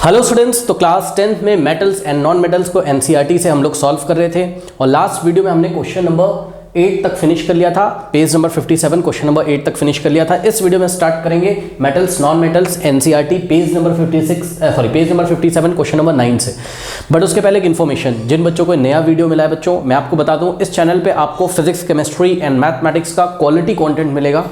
Hello students, तो class 10th में metals and non metals को एनसीईआरटी से हम लोग सॉल्व कर रहे थे और लास्ट वीडियो में हमने क्वेश्चन नंबर 8 तक फिनिश कर लिया था। पेज नंबर 57 क्वेश्चन नंबर 8 तक फिनिश कर लिया था। इस वीडियो में स्टार्ट करेंगे metals non metals NCERT page number 57 question number 9 से। बट उसके पहले एक इन्फॉर्मेशन, जिन बच्चों को नया वीडियो मिला है बच्चों, मैं आपको बता दूं इस चैनल पे आपको फिजिक्स, केमिस्ट्री एंड मैथमेटिक्स का क्वालिटी कंटेंट मिलेगा।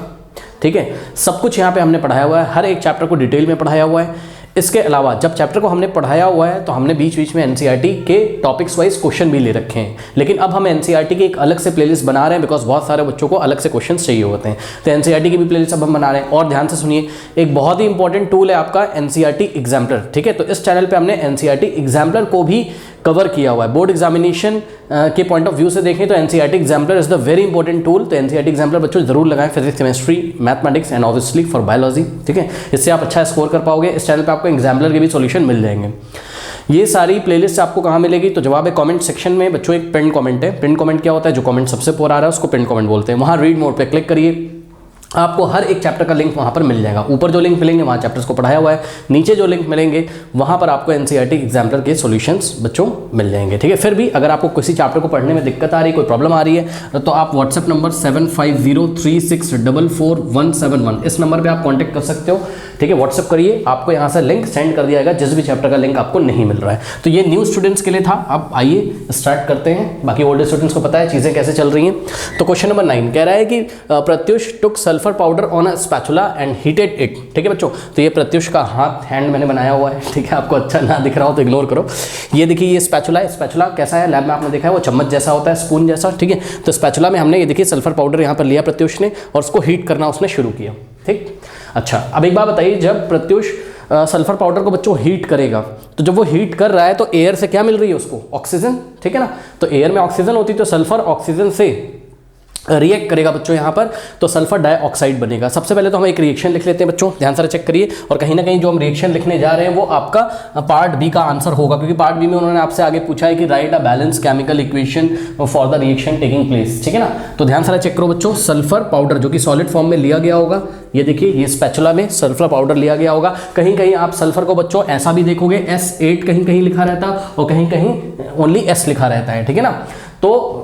ठीक है, सब कुछ यहाँ पे हमने पढ़ाया हुआ है, हर एक चैप्टर को डिटेल में पढ़ाया हुआ है। इसके अलावा जब चैप्टर को हमने पढ़ाया हुआ है तो हमने बीच बीच में एनसीईआरटी के टॉपिक्स वाइज क्वेश्चन भी ले रखे हैं, लेकिन अब हम एनसीईआरटी की एक अलग से प्लेलिस्ट बना रहे हैं बिकॉज बहुत सारे बच्चों को अलग से क्वेश्चंस चाहिए होते हैं। तो एनसीईआरटी की भी प्लेलिस्ट अब हम बना रहे हैं। और ध्यान से सुनिए, एक बहुत ही इंपॉर्टेंट टूल है आपका एनसीईआरटी एग्जाम्पलर। ठीक है, तो इस चैनल पर हमने एनसीईआरटी एग्जाम्पलर को भी कवर किया हुआ है। बोर्ड एग्जामिनेशन के पॉइंट ऑफ व्यू से देखें तो NCERT exemplar is the very important tool. तो एनसीईआरटी एग्जाम्पलर बच्चों जरूर लगाएं, physics, chemistry, mathematics and obviously for biology. ठीक है, इससे आप अच्छा स्कोर कर पाओगे। इस चैनल पे आपको एग्जाम्पलर के भी सॉल्यूशन मिल जाएंगे। ये सारी प्लेलिस्ट आपको कहाँ मिलेगी? तो जवाब है कमेंट सेक्शन में बच्चों। एक पिन कमेंट है। पिन कमेंट क्या होता है? जो कमेंट सबसे ऊपर आ रहा है उसको पिन कमेंट बोलते हैं। वहाँ रीड मोड पे क्लिक करिए, आपको हर एक चैप्टर का लिंक वहाँ पर मिल जाएगा। ऊपर जो लिंक मिलेंगे वहाँ चैप्टर्स को पढ़ाया हुआ है, नीचे जो लिंक मिलेंगे वहाँ पर आपको एनसीईआरटी एग्जाम्पलर के सॉल्यूशंस बच्चों मिल जाएंगे। ठीक है, फिर भी अगर आपको किसी चैप्टर को पढ़ने में दिक्कत आ रही है, कोई प्रॉब्लम आ रही है, तो आप व्हाट्सएप नंबर 7503644171 इस नंबर पर आप कॉन्टैक्ट कर सकते हो। ठीक है, व्हाट्सएप करिए, आपको यहाँ से लिंक सेंड कर दिया जाएगा जिस भी चैप्टर का लिंक आपको नहीं मिल रहा है। तो ये न्यू स्टूडेंट्स के लिए था। अब आइए स्टार्ट करते हैं, बाकी ओल्ड स्टूडेंट्स को पता है चीज़ें कैसे चल रही हैं। तो क्वेश्चन नंबर 9 कह रहा है कि Pratyush took sulphur powder on a spatula and heated it. ठीक है बच्चों, तो ये प्रत्युष का हाथ, हैंड मैंने बनाया हुआ है। ठीक है, आपको अच्छा ना दिख रहा हो तो इग्नोर करो। ये देखिए, ये स्पैचुला है। स्पैचुला कैसा है? लैब में आपने देखा है वो चम्मच जैसा होता है, स्पून जैसा। ठीक है, तो स्पैचुला में हमने ये देखिए सल्फर पाउडर यहाँ पर लिया प्रत्युष ने और उसको हीट करना उसने शुरू किया। ठीक, अच्छा अब एक बात बताइए, जब प्रत्युष सल्फर पाउडर को बच्चों हीट करेगा तो जब वो हीट कर रहा है तो एयर से क्या मिल रही है उसको? ऑक्सीजन। ठीक है ना, तो एयर में ऑक्सीजन होती तो सल्फर ऑक्सीजन से रिएक्ट करेगा बच्चों यहाँ पर, तो सल्फर डाइऑक्साइड बनेगा। सबसे पहले तो हम एक रिएक्शन लिख लेते हैं बच्चों, ध्यान से चेक करिए। और कहीं ना कहीं जो हम रिएक्शन लिखने जा रहे हैं वो आपका पार्ट बी का आंसर होगा, क्योंकि पार्ट बी में उन्होंने आपसे आगे पूछा है कि right a balance chemical equation for the reaction taking place. ठीक है ना, तो ध्यान से चेक करो बच्चों। सल्फर पाउडर जो कि सॉलिड फॉर्म में लिया गया होगा, ये देखिए ये स्पैचुला में सल्फर पाउडर लिया गया होगा। कहीं कहीं आप सल्फर को बच्चों ऐसा भी देखोगे, S8 कहीं कहीं लिखा रहता और कहीं कहीं ओनली S लिखा रहता है। ठीक है ना, तो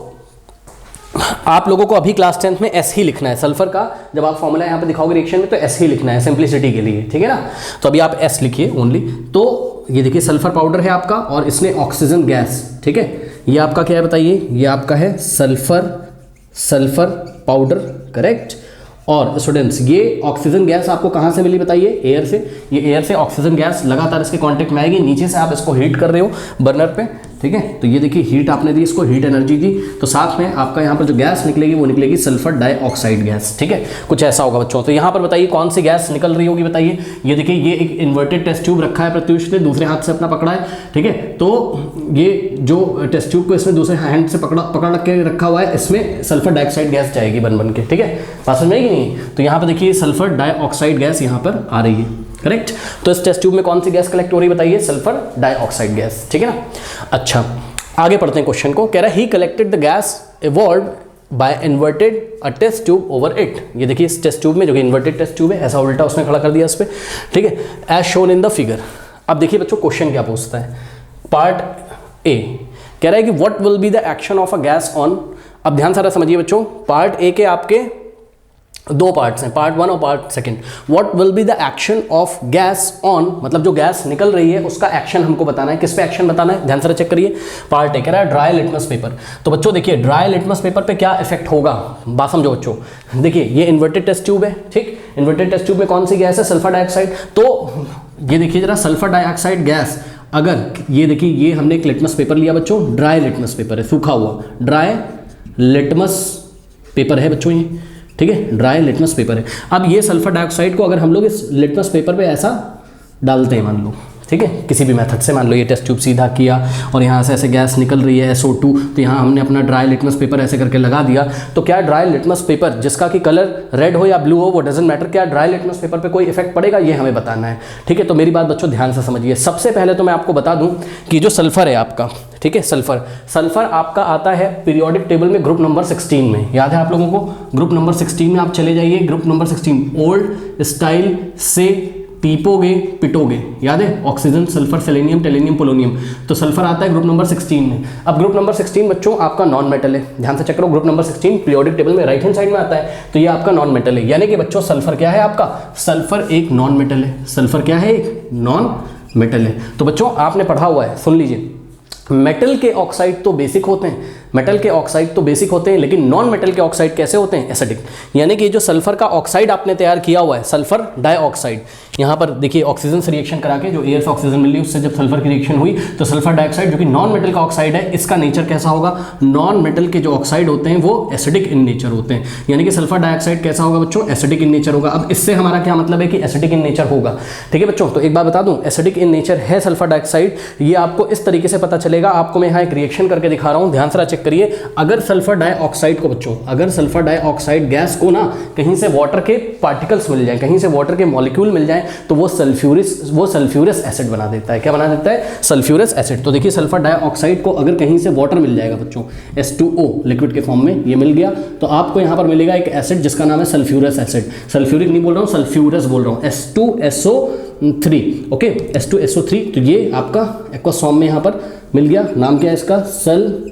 आप लोगों को अभी क्लास 10th में S ही लिखना है। सल्फर का जब आप फॉर्मूला यहाँ पे दिखाओगे रिएक्शन में तो S ही लिखना है सिंप्लिसिटी के लिए। ठीक है ना, तो अभी आप S लिखिए ओनली। तो ये देखिए सल्फर पाउडर है आपका और इसने ऑक्सीजन गैस। ठीक है, ये आपका क्या है बताइए? ये आपका है सल्फर पाउडर, करेक्ट। और स्टूडेंट्स ये ऑक्सीजन गैस आपको कहाँ से मिली बताइए? एयर से। ये एयर से ऑक्सीजन गैस लगातार इसके कांटेक्ट में आएगी, नीचे से आप इसको हीट कर रहे हो बर्नर पे। ठीक है, तो ये देखिए हीट आपने दी, इसको हीट एनर्जी दी, तो साथ में आपका यहाँ पर जो गैस निकलेगी वो निकलेगी सल्फर डाइऑक्साइड गैस। ठीक है, कुछ ऐसा होगा बच्चों। तो यहाँ पर बताइए कौन सी गैस निकल रही होगी बताइए? ये देखिए ये एक इन्वर्टेड टेस्ट ट्यूब रखा है प्रत्युष ने, दूसरे हाथ से अपना पकड़ा है। ठीक है, तो ये जो टेस्ट ट्यूब को इसने दूसरे हैंड से पकड़ के रखा हुआ है, इसमें सल्फर डाइऑक्साइड गैस जाएगी बन के। ठीक है, बात समझ में आएगी नहीं? तो यहाँ पर देखिए सल्फर डाइऑक्साइड गैस यहाँ पर आ रही है, करेक्ट। तो इस टेस्ट ट्यूब में कौन सी गैस कलेक्ट हो रही है बताइए? Sulphur dioxide gas. ठीक है ना, अच्छा आगे पढ़ते हैं क्वेश्चन को। कह रहा है ही collected the gas evolve by inverted a test tube over it. ये देखिए इस टेस्ट ट्यूब में, जो कि इन्वर्टेड टेस्ट ट्यूब है, ऐसा उल्टा उसने खड़ा कर दिया इस पर। ठीक है, as shown in the figure. अब देखिए बच्चों क्वेश्चन क्या पूछता है। पार्ट ए कह रहा है कि what will be the action of a gas on. अब ध्यान सारा समझिए बच्चों, पार्ट ए के आपके दो पार्ट्स हैं, पार्ट 1 और part 2। What will be the action of gas on, मतलब जो गैस निकल रही है उसका एक्शन हमको बताना है। किस पे एक्शन बताना है? ध्यान से चेक करिए। पार्ट ए कह रहा है ड्राई लिटमस पेपर। तो बच्चों देखिए ड्राई लिटमस पेपर पे क्या इफेक्ट होगा, बात समझो बच्चों। देखिए ये इन्वर्टेड टेस्ट ट्यूब है। ठीक, इन्वर्टेड टेस्ट ट्यूब में कौन सी गैस है? Sulphur dioxide. तो ये देखिए जरा, सल्फर डाइऑक्साइड गैस, अगर ये देखिए ये हमने एक लिटमस पेपर लिया बच्चों, ड्राई लिटमस पेपर है, सूखा हुआ ड्राई लिटमस पेपर है बच्चों ये। ठीक है, ड्राई लिटमस पेपर है। अब ये सल्फर डाइऑक्साइड को अगर हम लोग इस लिटमस पेपर पे ऐसा डालते हैं, मान लो, ठीक है, किसी भी मेथड से, मान लो ये टेस्ट ट्यूब सीधा किया और यहाँ से ऐसे गैस निकल रही है SO2, तो यहाँ हमने अपना ड्राई लिटमस पेपर ऐसे करके लगा दिया, तो क्या ड्राई लिटमस पेपर जिसका कि कलर रेड हो या ब्लू हो वो डजंट मैटर, क्या ड्राई लिटमस पेपर पे कोई इफेक्ट पड़ेगा, ये हमें बताना है। ठीक है, तो मेरी बात बच्चों ध्यान से समझिए। सबसे पहले तो मैं आपको बता दूं कि जो सल्फर है आपका, ठीक है, सल्फर आपका आता है पीरियोडिक टेबल में ग्रुप नंबर 16 में, याद है आप लोगों को? ग्रुप नंबर 16 में आप चले जाइए, ग्रुप नंबर 16 ओल्ड स्टाइल से पीपोगे, पिटोगे, याद है, ऑक्सीजन, सल्फर, सेलेनियम, टेलेनियम, पोलोनियम, तो सल्फर आता है ग्रुप नंबर 16 में। अब ग्रुप नंबर 16 बच्चों आपका नॉन मेटल है, ध्यान से चेक करो, ग्रुप नंबर 16 पीरियोडिक टेबल में राइट हैंड साइड में आता है, तो ये आपका नॉन मेटल है, यानी कि बच्चों सल्फर क्या है आपका, सल्फर एक नॉन मेटल है, सल्फर क्या है, एक नॉन मेटल है। तो बच्चों आपने पढ़ा हुआ है, सुन लीजिए, मेटल के ऑक्साइड तो बेसिक होते हैं, मेटल के ऑक्साइड तो बेसिक होते हैं, लेकिन नॉन मेटल के ऑक्साइड कैसे होते हैं, एसिडिक। यानी कि जो सल्फर का ऑक्साइड आपने तैयार किया हुआ है, सल्फर डाइऑक्साइड, यहाँ पर देखिए ऑक्सीजन से रिएक्शन करा के जो एयर से ऑक्सीजन मिली उससे जब सल्फर की रिएक्शन हुई तो सल्फर डाइऑक्साइड जो कि नॉन मेटल का ऑक्साइड है, इसका नेचर कैसा होगा, नॉन मेटल के जो ऑक्साइड होते हैं वो एसिडिक इन नेचर होते हैं, यानी कि सल्फर डाइऑक्साइड कैसा होगा बच्चों, एसिडिक इन नेचर होगा। अब इससे हमारा क्या मतलब है कि एसिडिक इन नेचर होगा, ठीक है बच्चों। तो एक बात बता दूं, एसिडिक इन नेचर है सल्फर डाइऑक्साइड, ये आपको इस तरीके से पता चलेगा, आपको मैं यहाँ एक रिएक्शन करके दिखा रहा हूँ, ध्यान से चेक करिए। अगर सल्फर डाइऑक्साइड को बच्चों, अगर सल्फर डाइऑक्साइड गैस को ना कहीं से वाटर के पार्टिकल्स मिल जाए, कहीं से वाटर के मॉलिक्यूल मिल जाए, तो वो सल्फ्यूरस एसिड बना देता है, क्या बना देता है, सल्फ्यूरस एसिड। तो देखिए सल्फर डाइऑक्साइड को अगर कहीं से वाटर मिल जाएगा बच्चों, H2O लिक्विड के फॉर्म में ये मिल गया, तो आपको यहाँ पर मिलेगा एक एसिड जिसका नाम है सल्फ्यूरस एसिड, सल्फ्यूरिक नहीं बोल रहा हूँ, सल्फ्यूरस बोल रहा हूँ, H2SO3, ओके, H2SO3। तो ये आपका एक्वस फॉर्म में यहाँ पर मिल गया, नाम क्या है इसका, सल्फ्यूरस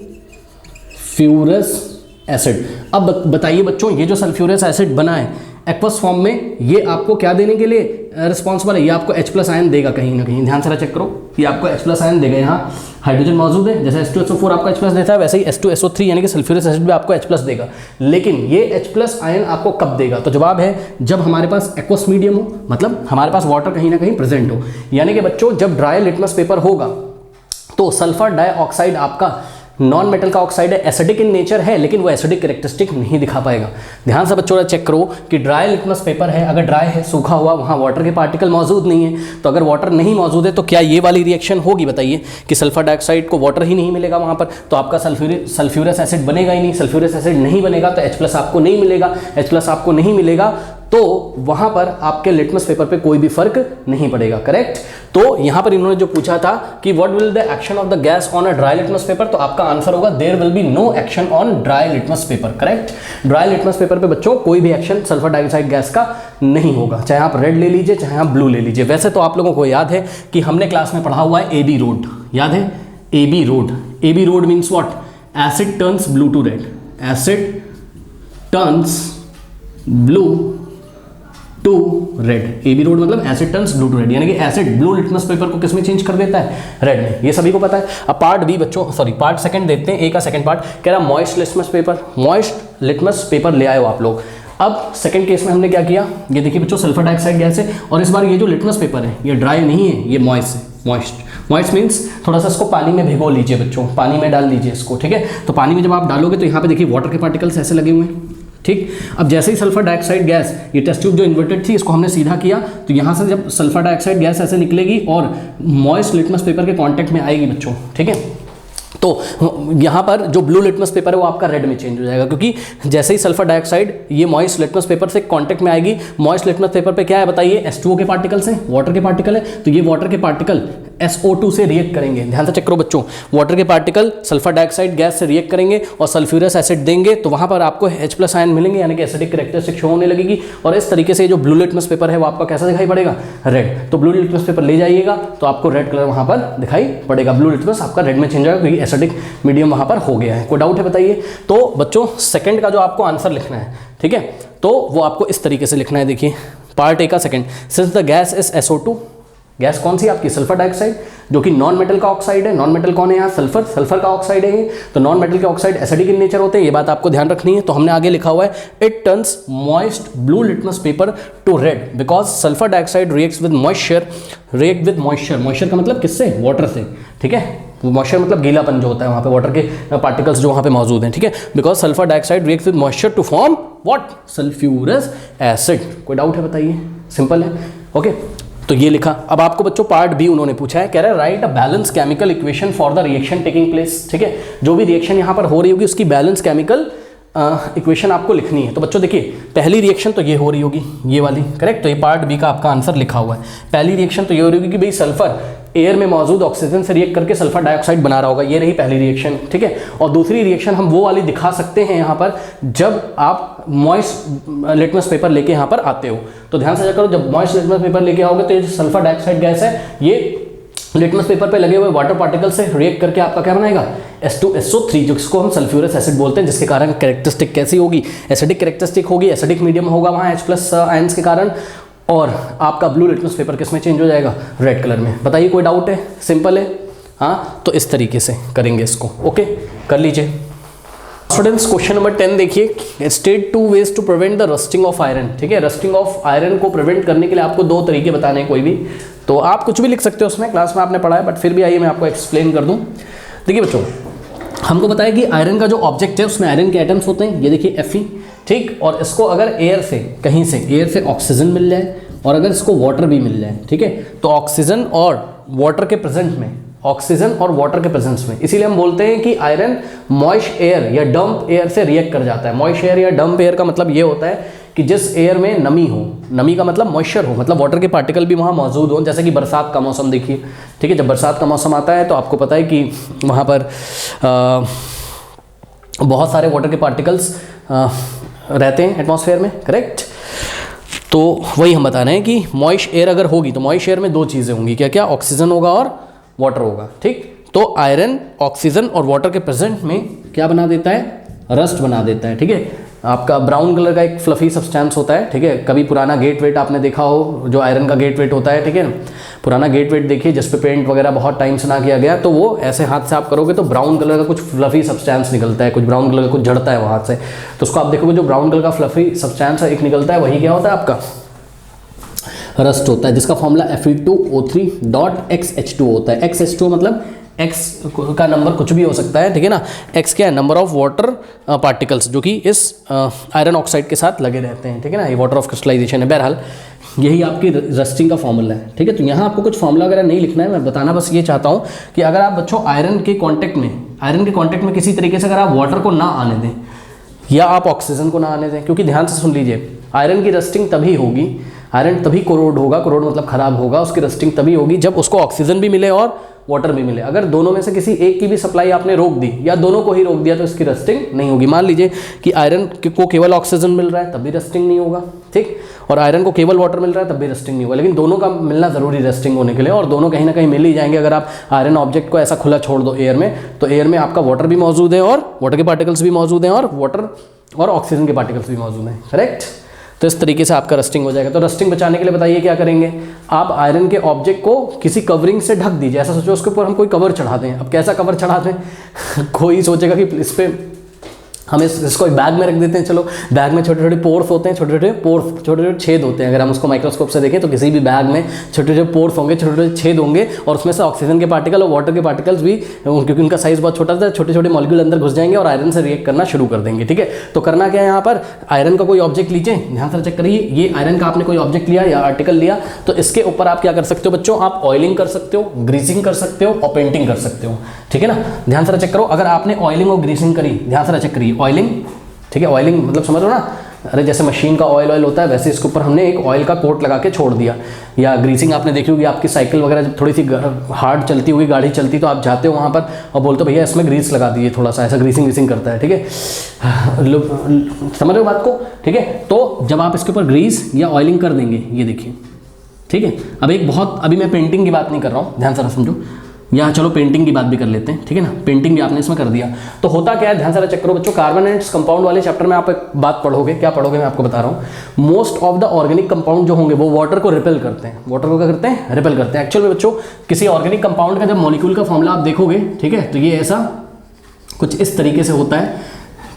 एसिड। अब बताइए बच्चों, ये जो सल्फ्यूरस एसिड बना है एक्वस फॉर्म में, ये आपको क्या देने के लिए रिस्पॉन्सिबल है, ये आपको H+ आयन देगा कहीं ना कहीं, ध्यान से चेक करो, ये आपको H+ आयन देगा, यहाँ हाइड्रोजन मौजूद है, जैसे H2SO4 आपको H+ देता है, वैसे ही H2SO3 यानी कि सल्फ्यूरस एसिड भी आपको H+ देगा। लेकिन ये H+ आयन आपको कब देगा, तो जवाब है जब हमारे पास एक्वस मीडियम हो, मतलब हमारे पास वाटर कहीं ना कहीं प्रेजेंट हो, यानी कि बच्चों जब ड्राई लिटमस पेपर होगा तो सल्फर डाइऑक्साइड आपका नॉन मेटल का ऑक्साइड है, एसिडिक इन नेचर है, लेकिन वो एसिडिक कैरेक्टरिस्टिक नहीं दिखा पाएगा। ध्यान से बच्चों चेक करो कि ड्राई लिटमस पेपर है, अगर ड्राई है, सूखा हुआ, वहाँ वाटर के पार्टिकल मौजूद नहीं है, तो अगर वाटर नहीं मौजूद है तो क्या ये वाली रिएक्शन होगी, बताइए, कि सल्फर डाइऑक्साइड को वाटर ही नहीं मिलेगा वहाँ पर, तो आपका सल्फ्यूरस एसिड बनेगा ही नहीं, सल्फ्यूरस एसिड नहीं बनेगा तो H+ आपको नहीं मिलेगा, H+ आपको नहीं मिलेगा तो वहां पर आपके लिटमस पेपर पे कोई भी फर्क नहीं पड़ेगा, करेक्ट। तो यहां पर इन्होंने जो पूछा था कि what will the action of the gas on a dry litmus paper, तो आपका आंसर होगा there will be no action on dry litmus paper, correct. Dry litmus paper पे बच्चों कोई भी एक्शन सल्फर डाइऑक्साइड गैस का नहीं होगा, चाहे आप रेड ले लीजिए चाहे आप ब्लू ले लीजिए। वैसे तो आप लोगों को याद है कि हमने क्लास में पढ़ा हुआ है AB रोड, याद है AB road, AB road means what, acid turns blue to red, acid turns blue to red, AB road मतलब acid turns blue to red, यानी कि एसिड ब्लू लिटमस पेपर को किसमें चेंज कर देता है, रेड में, ये सभी को पता है। अब पार्ट बी बच्चों, सॉरी पार्ट सेकंड देखते हैं, ए का सेकंड पार्ट कह रहा moist litmus paper, moist litmus paper ले आए हो आप लोग। अब सेकंड केस में हमने क्या किया, ये देखिए बच्चों सल्फर डाइऑक्साइड गैस है, और इस बार ये जो लिटमस पेपर है ये ड्राई नहीं है, ये मॉइस्ट है, मॉइस्ट मीन्स थोड़ा सा इसको पानी में भिगो लीजिए बच्चों, पानी में डाल दीजिए इसको, ठीक है। तो पानी में जब आप डालोगे तो यहाँ पे देखिए वाटर के पार्टिकल्स ऐसे लगे हुए हैं, ठीक। अब जैसे ही सल्फर डाइऑक्साइड गैस, ये टेस्ट ट्यूब जो इन्वर्टेड थी इसको हमने सीधा किया, तो यहाँ से जब सल्फर डाइऑक्साइड गैस ऐसे निकलेगी और मॉइस्ट लिटमस पेपर के कांटेक्ट में आएगी बच्चों, ठीक है, तो यहाँ पर जो ब्लू लिटमस पेपर है वो आपका रेड में चेंज हो जाएगा, क्योंकि जैसे ही सल्फर डाइऑक्साइड ये मॉइस्ट लिटमस पेपर से कांटेक्ट में आएगी, मॉइस्ट लिटमस पेपर पे क्या है बताइए, H2O के पार्टिकल्स हैं, वाटर के पार्टिकल है, तो ये वाटर के पार्टिकल SO2 से रिएक्ट करेंगे, ध्यान से चेक करो बच्चों, वाटर के पार्टिकल सल्फर डाइऑक्साइड गैस से रिएक्ट करेंगे और सल्फ्यूरस एसिड देंगे, तो वहाँ पर आपको H+ आयन मिलेंगे, यानी कि एसिडिक कैरेक्टरिस्टिक शो होने लगेगी, और इस तरीके से जो ब्लू लिटमस पेपर है वो आपका कैसा दिखाई पड़ेगा, रेड। तो ब्लू लिटमस पेपर ले जाइएगा तो आपको रेड कलर वहाँ पर दिखाई पड़ेगा, ब्लू लिटमस आपका रेड में चेंज होगा क्योंकि एसिडिक मीडियम वहाँ पर हो गया है। कोई डाउट है बताइए। तो बच्चों सेकंड का जो आपको आंसर लिखना है, ठीक है, तो वो आपको इस तरीके से लिखना है, देखिए पार्ट ए का second, since the gas is SO2, gas कौन सी आपकी, सल्फर डाइऑक्साइड, जो कि नॉन मेटल का ऑक्साइड है, नॉन मेटल कौन है यहाँ, सल्फर, सल्फर का ऑक्साइड है ये, तो नॉन मेटल के ऑक्साइड एसिडिक इन नेचर होते हैं, ये बात आपको ध्यान रखनी है। तो हमने आगे लिखा हुआ है it turns moist blue litmus paper two red because sulphur dioxide reacts with moisture, react with moisture, moisture का मतलब किससे, वाटर से, ठीक है, मॉइस्चर मतलब गीलापन जो होता है वहाँ पे, वाटर के पार्टिकल्स जो वहाँ पे मौजूद हैं, ठीक है, because sulphur dioxide reacts with moisture to form what, sulphurous acid. कोई डाउट है बताइए, सिंपल है, ओके। तो ये लिखा। अब आपको बच्चों पार्ट बी उन्होंने पूछा है, कह रहा है right a balance chemical equation for the reaction taking place, ठीक है, जो भी रिएक्शन यहाँ पर हो रही होगी उसकी बैलेंस केमिकल इक्वेशन आपको लिखनी है। तो बच्चों देखिए पहली रिएक्शन तो ये हो रही होगी, ये वाली, करेक्ट, तो ये पार्ट बी का आपका आंसर लिखा हुआ है। पहली रिएक्शन तो ये हो रही होगी कि भाई सल्फर एयर में मौजूद ऑक्सीजन से रिएक्ट करके सल्फर डाइऑक्साइड बना रहा होगा, ये रही पहली रिएक्शन, ठीक है। और दूसरी रिएक्शन हम वो वाली दिखा सकते हैं यहाँ पर जब आप मॉइस्ट लिटमस पेपर लेके यहाँ पर आते हो। तो ध्यान से चेक करो, जब मॉइस्ट लिटमस पेपर लेके आओगे तो ये जो सल्फर डाइऑक्साइड गैस है ये लिटमस पेपर पे लगे हुए वाटर पार्टिकल से रिएक्ट करके आपका क्या बनाएगा, H2SO3, जिसको हम सल्फ्यूरस एसिड बोलते हैं, जिसके कारण कैरेक्टरिस्टिक कैसी होगी, एसिडिक कैरेक्टरिस्टिक होगी, एसिडिक मीडियम होगा वहाँ H+ आयंस के कारण, और आपका ब्लू लिटमस पेपर किस में चेंज हो जाएगा, रेड कलर में। बताइए कोई डाउट है, सिंपल है, हाँ। तो इस तरीके से करेंगे इसको, ओके कर लीजिए। स्टूडेंट्स क्वेश्चन नंबर 10 देखिए, state 2 ways to prevent the rusting of iron. ठीक है, रस्टिंग ऑफ आयरन को प्रिवेंट करने के लिए आपको 2 तरीके बताने हैं, कोई भी, तो आप कुछ भी लिख सकते हो उसमें, क्लास में आपने पढ़ा है, बट फिर भी आइए मैं आपको एक्सप्लेन कर दूं। देखिए बच्चों, हमको बताया कि आयरन का जो ऑब्जेक्ट है उसमें आयरन के एटम्स होते हैं, ये देखिए Fe, ठीक, और इसको अगर एयर से, कहीं से एयर से ऑक्सीजन मिल जाए और अगर इसको वाटर भी मिल जाए, ठीक है, तो ऑक्सीजन और वाटर के प्रेजेंट में, ऑक्सीजन और वाटर के प्रेजेंस में, इसीलिए हम बोलते हैं कि आयरन मॉइस्ट एयर या डंप एयर से रिएक्ट कर जाता है। मॉइस्ट एयर या डंप एयर का मतलब ये होता है कि जिस एयर में नमी हो, नमी का मतलब मॉइस्चर हो, मतलब वाटर के पार्टिकल भी वहाँ मौजूद हो, जैसे कि बरसात का मौसम देखिए, ठीक है, जब बरसात का मौसम आता है तो आपको पता है कि वहाँ पर बहुत सारे वाटर के पार्टिकल्स रहते हैं एटमॉस्फेयर में, करेक्ट। तो वही हम बता रहे हैं कि मॉइस्ट एयर अगर होगी तो मॉइस्ट एयर में 2 चीज़ें होंगी, क्या क्या, ऑक्सीजन होगा और वाटर होगा, ठीक। तो आयरन ऑक्सीजन और वाटर के प्रेजेंट में क्या बना देता है, रस्ट बना देता है, ठीक है। आपका ब्राउन कलर का एक फ्लफी सब्सटेंस होता है, ठीक है, कभी पुराना गेट वेट आपने देखा हो, जो आयरन का गेट वेट होता है, ठीक है, पुराना गेट वेट देखिए जिस पे पेंट वगैरह बहुत टाइम से ना किया गया, तो वो ऐसे हाथ से आप करोगे तो ब्राउन कलर का कुछ फ्लफी सब्सटेंस निकलता है, कुछ ब्राउन कलर का कुछ झड़ता है वो हाथ से, तो उसको आप देखोगे जो ब्राउन कलर का फ्लफी सब्सटेंस एक निकलता है, वही क्या होता है, आपका रस्ट होता है, जिसका फॉर्मूला Fe2O3.XH2 होता है। XH2 मतलब X का नंबर कुछ भी हो सकता है, ठीक है ना, X क्या है, नंबर ऑफ वाटर पार्टिकल्स जो कि इस आयरन ऑक्साइड के साथ लगे रहते हैं, ठीक है ना, ये वाटर ऑफ क्रिस्टलाइजेशन है। बहरहाल यही आपकी रस्टिंग का फॉर्मूला है, ठीक है। तो यहाँ आपको कुछ फॉर्मूला वगैरह नहीं लिखना है, मैं बताना बस ये चाहता हूँ कि अगर आप बच्चों आयरन के कॉन्टैक्ट में किसी तरीके से अगर आप वाटर को ना आने दें या आप ऑक्सीजन को ना आने दें, क्योंकि ध्यान से सुन लीजिए, आयरन की रस्टिंग तभी होगी, आयरन तभी कोरोड होगा, कोरोड मतलब खराब होगा, उसकी रस्टिंग तभी होगी जब उसको ऑक्सीजन भी मिले और वाटर भी मिले। अगर दोनों में से किसी एक की भी सप्लाई आपने रोक दी या दोनों को ही रोक दिया तो इसकी रस्टिंग नहीं होगी। मान लीजिए कि आयरन को केवल ऑक्सीजन मिल रहा है तब भी रस्टिंग नहीं होगा, ठीक, और आयरन को केवल वाटर मिल रहा है तब भी रस्टिंग नहीं होगा, लेकिन दोनों का मिलना जरूरी रस्टिंग होने के लिए, और दोनों कहीं ना कहीं मिल ही जाएंगे। अगर आप आयरन ऑब्जेक्ट को ऐसा खुला छोड़ दो एयर में, तो एयर में आपका वाटर भी मौजूद है और वाटर के पार्टिकल्स भी मौजूद हैं और वाटर और ऑक्सीजन के पार्टिकल्स भी मौजूद हैं, करेक्ट। तो इस तरीके से आपका रस्टिंग हो जाएगा। तो रस्टिंग बचाने के लिए बताइए क्या करेंगे, आप आयरन के ऑब्जेक्ट को किसी कवरिंग से ढक दीजिए, ऐसा सोचो उसके ऊपर हम कोई कवर चढ़ा दें। अब कैसा कवर चढ़ा दें कोई सोचेगा कि इस पर हम इसको एक बैग में रख देते हैं, चलो बैग में छोटे छोटे पोर्स होते हैं, छोटे छोटे छेद होते हैं। अगर हम उसको माइक्रोस्कोप से देखें तो किसी भी बैग में छोटे छोटे पोर्स होंगे, छोटे छोटे छेद होंगे, और उसमें से ऑक्सीजन के पार्टिकल और वाटर के पार्टिकल्स भी, क्योंकि उनका साइज बहुत छोटा था, छोटे छोटे मॉलिक्यूल अंदर घुस जाएंगे और आयरन से रिएक्ट करना शुरू कर देंगे, ठीक है। तो करना क्या है, यहाँ पर आयरन का कोई ऑब्जेक्ट लीजिए, ध्यान से चेक करिए, ये आयरन का आपने कोई ऑब्जेक्ट लिया या आर्टिकल लिया, तो इसके ऊपर आप क्या कर सकते हो बच्चों, आप ऑयलिंग कर सकते हो, ग्रीसिंग कर सकते हो और पेंटिंग कर सकते हो, ठीक है ना। ध्यान से चेक करो, अगर आपने ऑयलिंग और ग्रीसिंग करी, ध्यान से चेक करिए, ऑयलिंग, ठीक है, ऑयलिंग मतलब समझ लो ना, अरे जैसे मशीन का ऑयल होता है वैसे इसके ऊपर हमने एक ऑयल का कोट लगा के छोड़ दिया। या ग्रीसिंग आपने देखी होगी, आपकी साइकिल वगैरह जब थोड़ी सी हार्ड चलती होगी, गाड़ी चलती, तो आप जाते हो वहाँ पर और बोलते हो भैया इसमें ग्रीस लगा दीजिए थोड़ा सा, ऐसा ग्रीसिंग करता है, ठीक है, समझ रहे हो बात को, ठीक है। तो जब आप इसके ऊपर ग्रीस या ऑयलिंग कर देंगे, ये देखिए, ठीक है। अब एक बहुत, अभी मैं पेंटिंग की बात नहीं कर रहा हूँ, ध्यान से समझो, या चलो पेंटिंग की बात भी कर लेते हैं, ठीक है ना, पेंटिंग भी आपने इसमें कर दिया। तो होता क्या है, ध्यान से चेक करो बच्चों, कार्बन एंड कंपाउंड वाले चैप्टर में आप एक बात पढ़ोगे, क्या पढ़ोगे मैं आपको बता रहा हूँ, most of the organic compound जो होंगे वो वाटर को रिपेल करते हैं। वाटर को क्या करते हैं, रिपेल करते हैं। एक्चुअल में बच्चों किसी ऑर्गेनिक कंपाउंड का जब मॉलिक्यूल का फॉर्मूला आप देखोगे, ठीक है, तो ये ऐसा कुछ इस तरीके से होता है,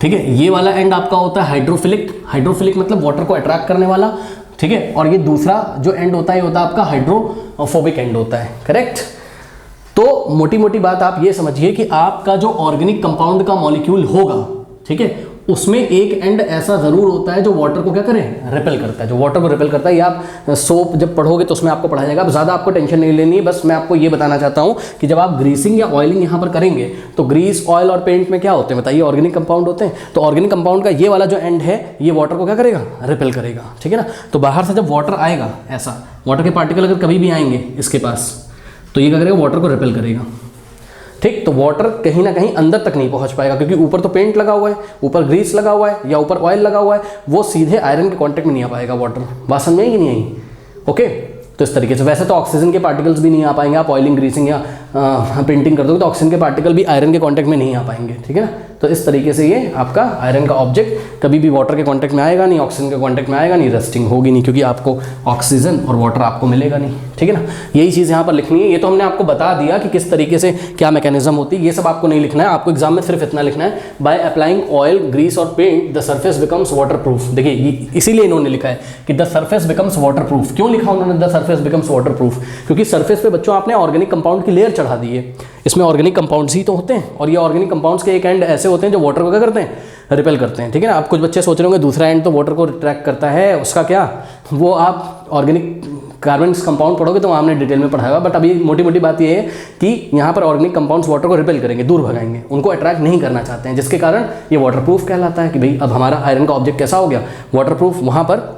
ठीक है। ये वाला एंड आपका होता है हाइड्रोफिलिक, हाइड्रोफिलिक मतलब वाटर को अट्रैक्ट करने वाला, ठीक है, और ये दूसरा जो एंड होता है आपका हाइड्रोफोबिक एंड होता है, करेक्ट। तो मोटी मोटी बात आप ये समझिए कि आपका जो ऑर्गेनिक कंपाउंड का मॉलिक्यूल होगा, ठीक है, उसमें एक एंड ऐसा जरूर होता है जो वाटर को क्या करे, रिपेल करता है, जो वाटर को रिपेल करता है। ये आप सोप जब पढ़ोगे तो उसमें आपको पढ़ाया जाएगा, अब ज़्यादा आपको टेंशन नहीं लेनी है, बस मैं आपको ये बताना चाहता हूँ कि जब आप ग्रीसिंग या ऑयलिंग यहाँ पर करेंगे तो ग्रीस, ऑयल और पेंट में क्या होते हैं बताइए, ऑर्गेनिक कंपाउंड होते हैं। तो ऑर्गेनिक कंपाउंड का ये वाला जो एंड है ये वाटर को क्या करेगा, रिपेल करेगा, ठीक है ना। तो बाहर से जब वाटर आएगा, ऐसा वाटर के पार्टिकल अगर कभी भी आएंगे इसके पास, तो ये क्या करेगा, वाटर को रिपेल करेगा। ठीक। तो वाटर कहीं ना कहीं अंदर तक नहीं पहुंच पाएगा, क्योंकि ऊपर तो पेंट लगा हुआ है, ऊपर ग्रीस लगा हुआ है या ऊपर ऑयल लगा हुआ है, वो सीधे आयरन के कांटेक्ट में नहीं आ पाएगा वाटर। बात समझ में आई कि नहीं आई? ओके। तो इस तरीके से वैसे तो ऑक्सीजन के पार्टिकल्स भी नहीं आ पाएंगे, आप ऑयलिंग ग्रीसिंग या पेंटिंग कर दोगे तो ऑक्सीजन के पार्टिकल भी आयरन के कांटेक्ट में नहीं आ पाएंगे, ठीक है ना। तो इस तरीके से ये आपका आयरन का ऑब्जेक्ट कभी भी वाटर के कांटेक्ट में आएगा नहीं, ऑक्सीजन के कांटेक्ट में आएगा नहीं, रस्टिंग होगी नहीं, क्योंकि आपको ऑक्सीजन और वाटर आपको मिलेगा नहीं, ठीक है ना। यही चीज़ यहाँ पर लिखनी है। ये तो हमने आपको बता दिया कि किस तरीके से क्या मैकेनिज्म होती है, ये सब आपको नहीं लिखना है। आपको एग्जाम में सिर्फ इतना लिखना है, बाय अप्लाइंग ऑयल, ग्रीस और paint the surface becomes waterproof. देखिए इसीलिए इन्होंने लिखा है कि the surface becomes waterproof. क्यों लिखा उन्होंने the surface becomes waterproof? क्योंकि सर्फेस पे बच्चों आपने ऑर्गेनिक कंपाउंड की लेयर चढ़ा दी है, इसमें ऑर्गेनिक कंपाउंड्स ही तो होते हैं, और ये ऑर्गेनिक कंपाउंड्स के एक एंड ऐसे होते हैं जो वाटर को क्या करते हैं, रिपेल करते हैं, ठीक है ना। आप कुछ बच्चे सोच रहे होंगे दूसरा एंड तो वाटर को रिट्रैक्ट करता है, उसका क्या, वो आप ऑर्गेनिक कार्बन कंपाउंड पढ़ोगे तो वहाँ हमने डिटेल में पढ़ाया, बट अभी मोटी मोटी बात ये है कि यहाँ पर ऑर्गेनिक कंपाउंड्स वाटर को रिपेल करेंगे, दूर भगाएंगे, उनको अट्रैक्ट नहीं करना चाहते हैं, जिसके कारण ये वाटरप्रूफ कहलाता है कि भाई अब हमारा आयरन का ऑब्जेक्ट कैसा हो गया, वाटरप्रूफ। वहाँ पर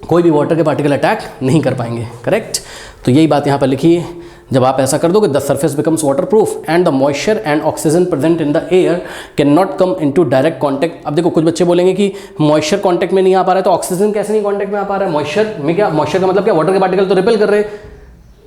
कोई भी वाटर के पार्टिकल अटैक नहीं कर पाएंगे, करेक्ट। तो यही बात यहाँ पर लिखी है। जब आप ऐसा कर दोगे, the surface becomes water proof and the moisture and oxygen present in the air can not come into direct contact. अब देखो कुछ बच्चे बोलेंगे कि मॉइस्चर कांटेक्ट में नहीं आ पा रहा है, तो ऑक्सीजन कैसे नहीं कांटेक्ट में आ पा रहा है? मॉइस्चर में क्या, मॉइस्चर का मतलब क्या, वाटर के पार्टिकल तो रिपेल कर रहे हैं,